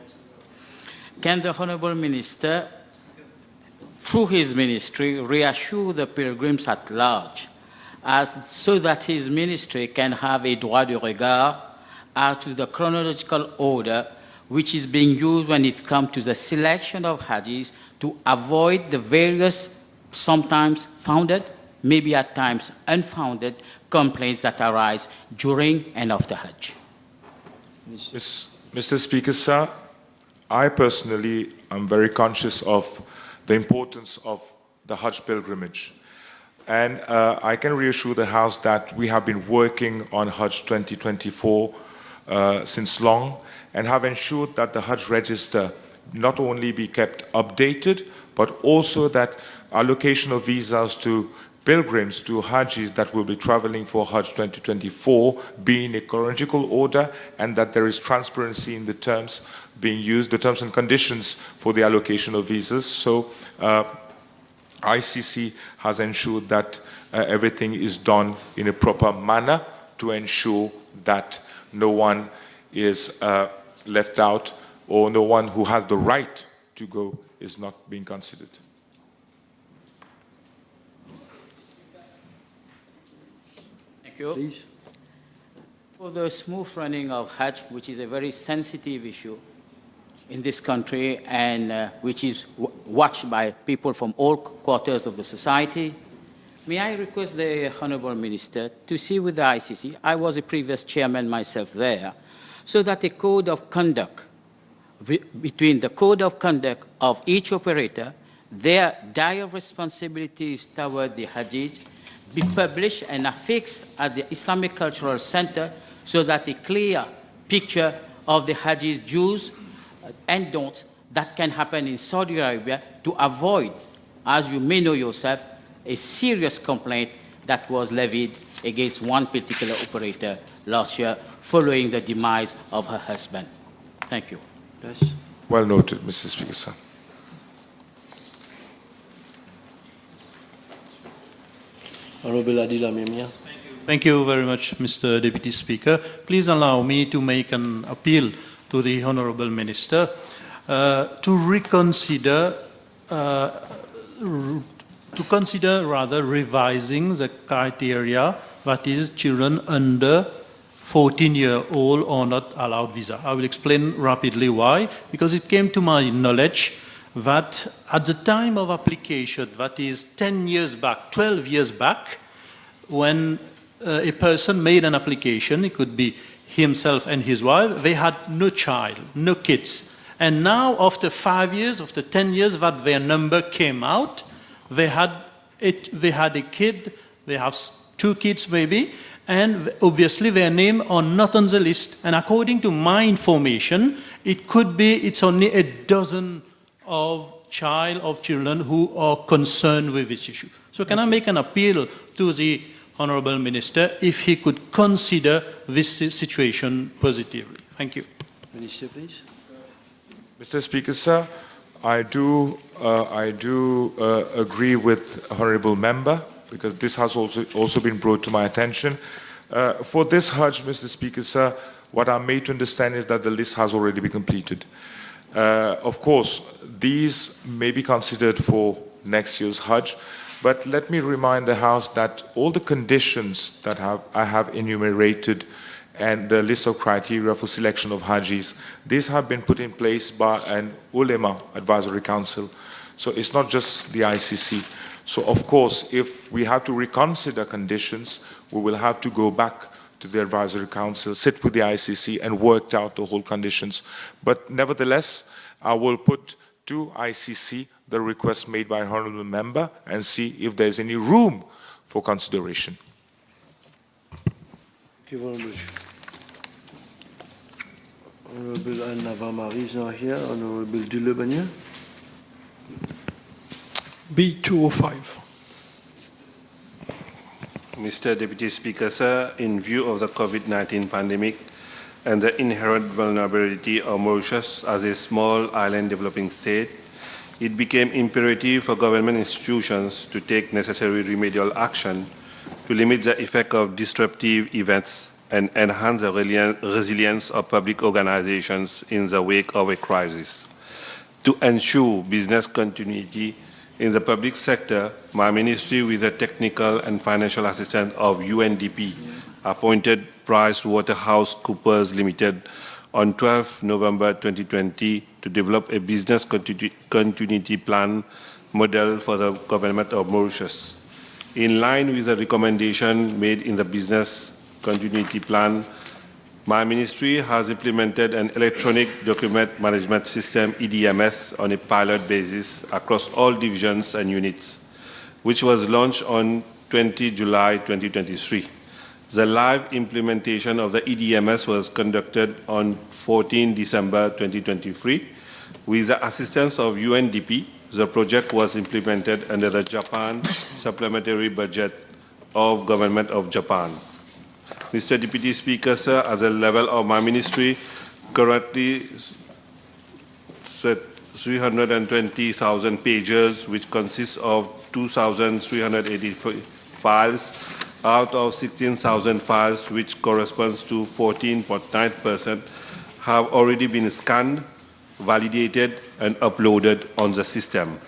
Can the Honourable Minister, through his ministry, reassure the pilgrims at large so that his ministry can have a droit de regard as to the chronological order which is being used when it comes to the selection of Hajis to avoid the various, sometimes founded, maybe at times unfounded, complaints that arise during and after Hajj? Mr. Speaker, sir, I personally am very conscious of the importance of the Hajj pilgrimage. And I can reassure the House that we have been working on Hajj 2024 since long and have ensured that the Hajj register not only be kept updated, but also that allocation of visas to pilgrims, to Hajis that will be traveling for Hajj 2024 be in a chronological order, and that there is transparency in the terms being used, the terms and conditions for the allocation of visas. So ICC has ensured that everything is done in a proper manner to ensure that no one is left out, or no one who has the right to go is not being considered. Thank you. Please. For the smooth running of Hajj, which is a very sensitive issue in this country and which is watched by people from all quarters of the society, may I request the Honourable Minister to see with the ICC, I was a previous chairman myself there, so that a code of conduct, between the code of conduct of each operator, their dire responsibilities toward the Hajjis, be published and affixed at the Islamic Cultural Center, so that a clear picture of the Hajjis' do's and don'ts that can happen in Saudi Arabia to avoid, as you may know yourself, a serious complaint that was levied against one particular operator last year following the demise of her husband. Thank you. Yes. Well noted, Mr. Speaker, sir. Honorable Adila Memia. Thank you very much, Mr. Deputy Speaker. Please allow me to make an appeal to the Honorable Minister to reconsider, revising the criteria that is children under 14-year-old are not allowed visa. I will explain rapidly why. Because it came to my knowledge that at the time of application, that is 10 years back, 12 years back, when a person made an application, it could be himself and his wife, they had no child, no kids. And now, after 5 years, after 10 years that their number came out, they had a kid, they have 2 kids maybe, and obviously their name are not on the list. And according to my information, it could be it's only a dozen of children who are concerned with this issue. So can I make an appeal to the Honorable Minister if he could consider this situation positively? Thank you. Minister, please. Mr. Speaker, sir, I do agree with Honourable Member, because this has also been brought to my attention. For this Hajj, Mr. Speaker, sir, what I'm made to understand is that the list has already been completed. Of course, these may be considered for next year's Hajj, but let me remind the House that all the conditions that I have enumerated and the list of criteria for selection of Hajis, these have been put in place by an Ulema Advisory Council. So it's not just the ICC. So of course, if we have to reconsider conditions, we will have to go back to the Advisory Council, sit with the ICC and work out the whole conditions. But nevertheless, I will put to ICC the request made by an honourable member and see if there's any room for consideration. Thank you very much. Honourable Anna-Marie is not here. Honourable Dulebania. B205. Mr. Deputy Speaker, sir, in view of the COVID-19 pandemic and the inherent vulnerability of Mauritius as a small island developing state, it became imperative for government institutions to take necessary remedial action to limit the effect of disruptive events and enhance the resilience of public organizations in the wake of a crisis. To ensure business continuity in the public sector, my ministry, with the technical and financial assistance of UNDP, appointed PricewaterhouseCoopers Limited on 12 November 2020 to develop a business continuity plan model for the government of Mauritius. In line with the recommendation made in the business continuity plan, my ministry has implemented an electronic document management system, EDMS, on a pilot basis across all divisions and units, which was launched on 20 July 2023. The live implementation of the EDMS was conducted on 14 December 2023. With the assistance of UNDP, the project was implemented under the Japan Supplementary Budget of Government of Japan. Mr. Deputy Speaker, sir, at the level of my ministry, currently 320,000 pages, which consists of 2,380 files, out of 16,000 files, which corresponds to 14.9%, have already been scanned, validated, and uploaded on the system.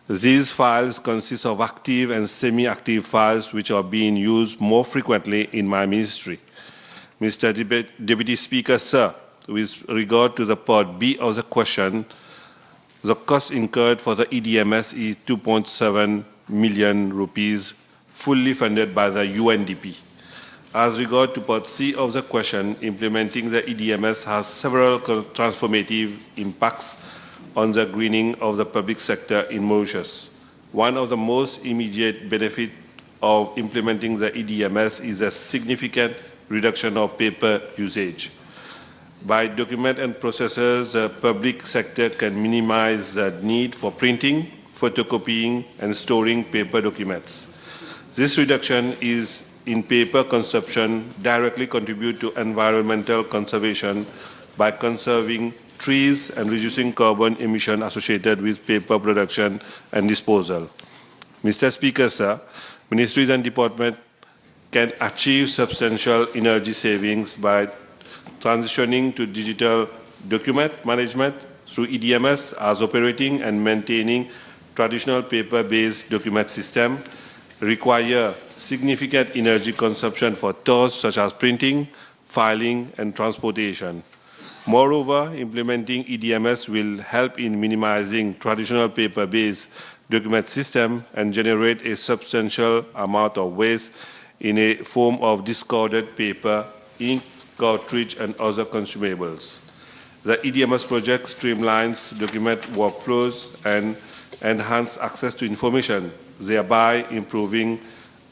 These files consist of active and semi-active files which are being used more frequently in my ministry. Mr. Deputy Speaker, sir, with regard to the part B of the question, the cost incurred for the EDMS is 2.7 million rupees, fully funded by the UNDP. As regard to part C of the question, implementing the EDMS has several transformative impacts on the greening of the public sector in Mauritius. One of the most immediate benefits of implementing the EDMS is a significant reduction of paper usage. By document and processes, the public sector can minimize the need for printing, photocopying, and storing paper documents. This reduction in paper consumption directly contributes to environmental conservation by conserving trees and reducing carbon emission associated with paper production and disposal. Mr. Speaker, sir, ministries and departments can achieve substantial energy savings by transitioning to digital document management through EDMS as operating and maintaining traditional paper-based document system require significant energy consumption for tasks such as printing, filing, and transportation. Moreover, implementing EDMS will help in minimizing traditional paper-based document system and generate a substantial amount of waste in a form of discarded paper, ink, cartridge, and other consumables. The EDMS project streamlines document workflows and enhances access to information, thereby improving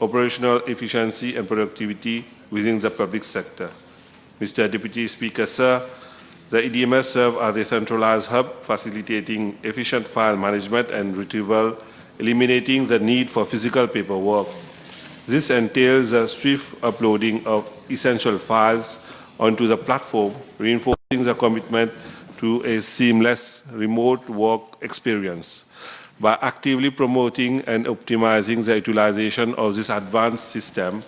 operational efficiency and productivity within the public sector. Mr. Deputy Speaker, sir, the EDMS serves as a centralized hub facilitating efficient file management and retrieval, eliminating the need for physical paperwork. This entails a swift uploading of essential files onto the platform, reinforcing the commitment to a seamless remote work experience. By actively promoting and optimizing the utilization of this advanced system,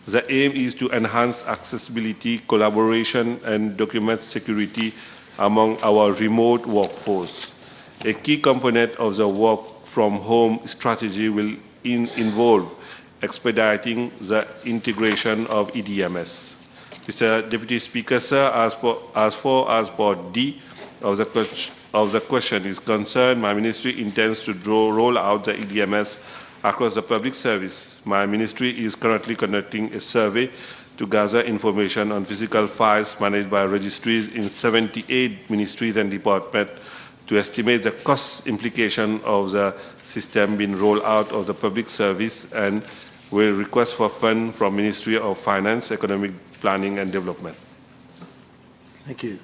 the aim is to enhance accessibility, collaboration, and document security among our remote workforce. A key component of the work from home strategy will involve expediting the integration of EDMS. Mr. Deputy Speaker, sir, as far as part D of the question is concerned, my ministry intends to roll out the EDMS across the public service. My ministry is currently conducting a survey to gather information on physical files managed by registries in 78 ministries and departments to estimate the cost implication of the system being rolled out of the public service, and will request for funds from Ministry of Finance, Economic Planning and Development. Thank you.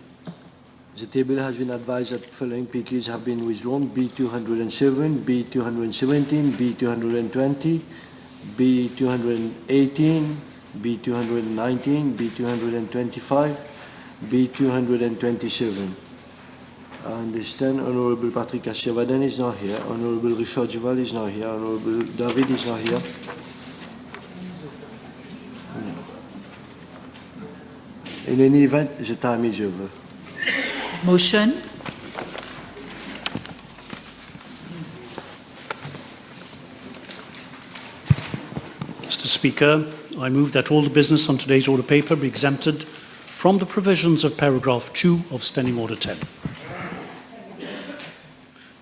The table has been advised that following PKs have been withdrawn: B207, B217, B220, B218, B219, B225, B227. I understand Honorable Patrick Ashevadan is not here, Honorable Richard Duval is not here, Honorable David is not here. In any event, the time is over. Motion. Mr. Speaker, I move that all the business on today's order paper be exempted from the provisions of paragraph 2 of Standing Order 10.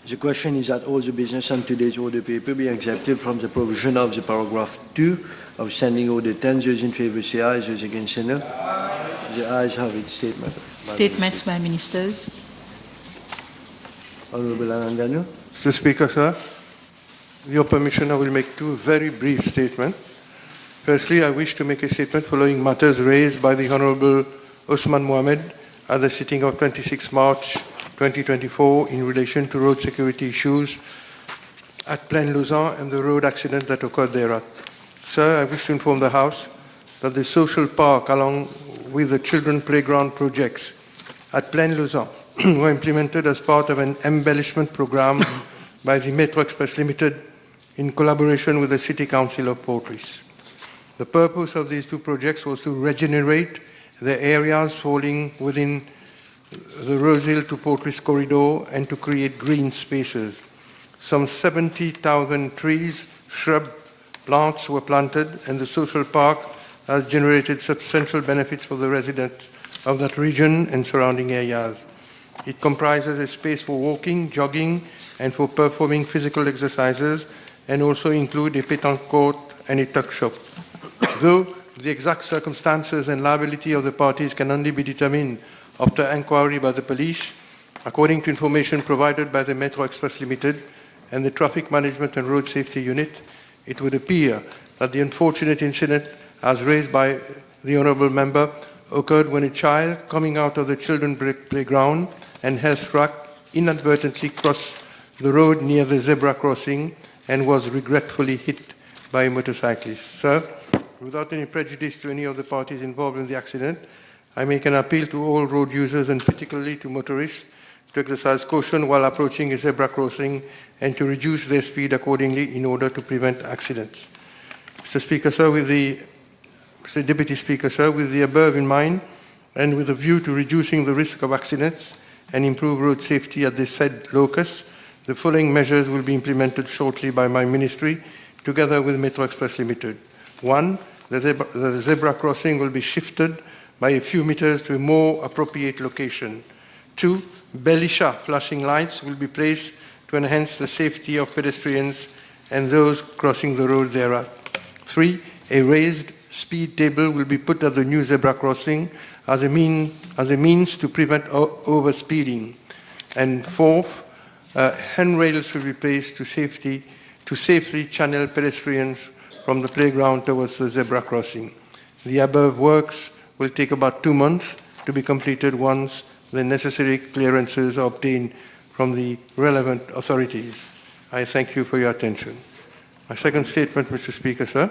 The question is that all the business on today's order paper be exempted from the provision of the paragraph 2 of Standing Order 10. Those in favour say aye, those against say no. The ayes have it. Statement. Statements by ministers. Honorable Anandanu. Mr. Speaker, sir, with your permission, I will make two very brief statements. Firstly, I wish to make a statement following matters raised by the Honorable Osman Mohamed at the sitting of 26 March 2024 in relation to road security issues at Plaine-Lausanne and the road accident that occurred thereat. Sir, I wish to inform the House that the social park, along with the children playground projects at Plaine-Lausanne, were implemented as part of an embellishment program by the Metro Express Limited in collaboration with the City Council of Port-Louis. The purpose of these two projects was to regenerate the areas falling within the Rosehill to Port-Louis corridor and to create green spaces. Some 70,000 trees, shrub, plants were planted, and the social park has generated substantial benefits for the residents of that region and surrounding areas. It comprises a space for walking, jogging, and for performing physical exercises, and also include a pétanque court and a tuck shop. Though the exact circumstances and liability of the parties can only be determined after inquiry by the police, according to information provided by the Metro Express Limited and the Traffic Management and Road Safety Unit, it would appear that the unfortunate incident as raised by the Honourable Member occurred when a child coming out of the children's playground and health track inadvertently crossed the road near the zebra crossing and was regretfully hit by a motorcyclist. Sir, without any prejudice to any of the parties involved in the accident, I make an appeal to all road users and particularly to motorists to exercise caution while approaching a zebra crossing and to reduce their speed accordingly in order to prevent accidents. Mr. Speaker, sir, Mr. Deputy Speaker, sir, with the above in mind and with a view to reducing the risk of accidents and improve road safety at the said locus, the following measures will be implemented shortly by my ministry together with Metro Express Limited. 1. The zebra crossing will be shifted by a few meters to a more appropriate location. 2. Belisha flashing lights will be placed to enhance the safety of pedestrians and those crossing the road thereat. 3. A raised speed table will be put at the new zebra crossing as a means to prevent overspeeding. And 4th, handrails will be placed to safely channel pedestrians from the playground towards the zebra crossing. The above works will take about 2 months to be completed once the necessary clearances are obtained from the relevant authorities. I thank you for your attention. My second statement, Mr. Speaker, sir.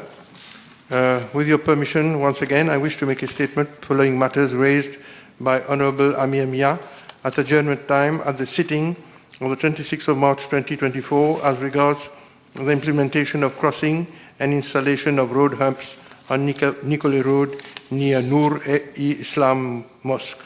With your permission, once again, I wish to make a statement following matters raised by Honorable Amir Mia at adjournment time at the sitting on the 26th of March 2024 as regards the implementation of crossing and installation of road humps on Nicolay Road near Nur-e-Islam Mosque.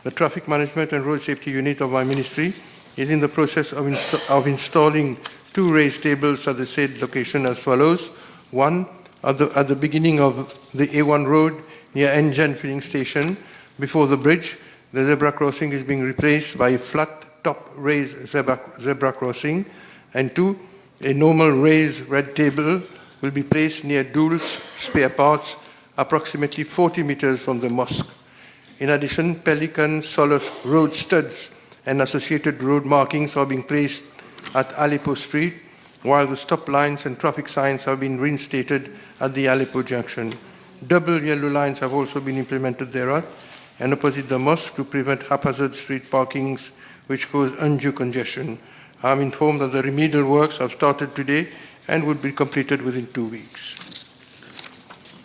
The Traffic Management and Road Safety Unit of my ministry is in the process of installing 2 raised tables at the said location as follows. 1, at the beginning of the A1 road near Engen filling station before the bridge. The zebra crossing is being replaced by a flat top raised zebra crossing. And 2, a normal raised red table will be placed near Dool's spare parts approximately 40 meters from the mosque. In addition, Pelican, Solace road studs and associated road markings are being placed at Aleppo Street, while the stop lines and traffic signs have been reinstated at the Aleppo junction. Double yellow lines have also been implemented thereat and opposite the mosque to prevent haphazard street parkings which cause undue congestion. I am informed that the remedial works have started today and would be completed within 2 weeks.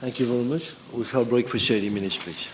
Thank you very much. We shall break for 30 minutes, please.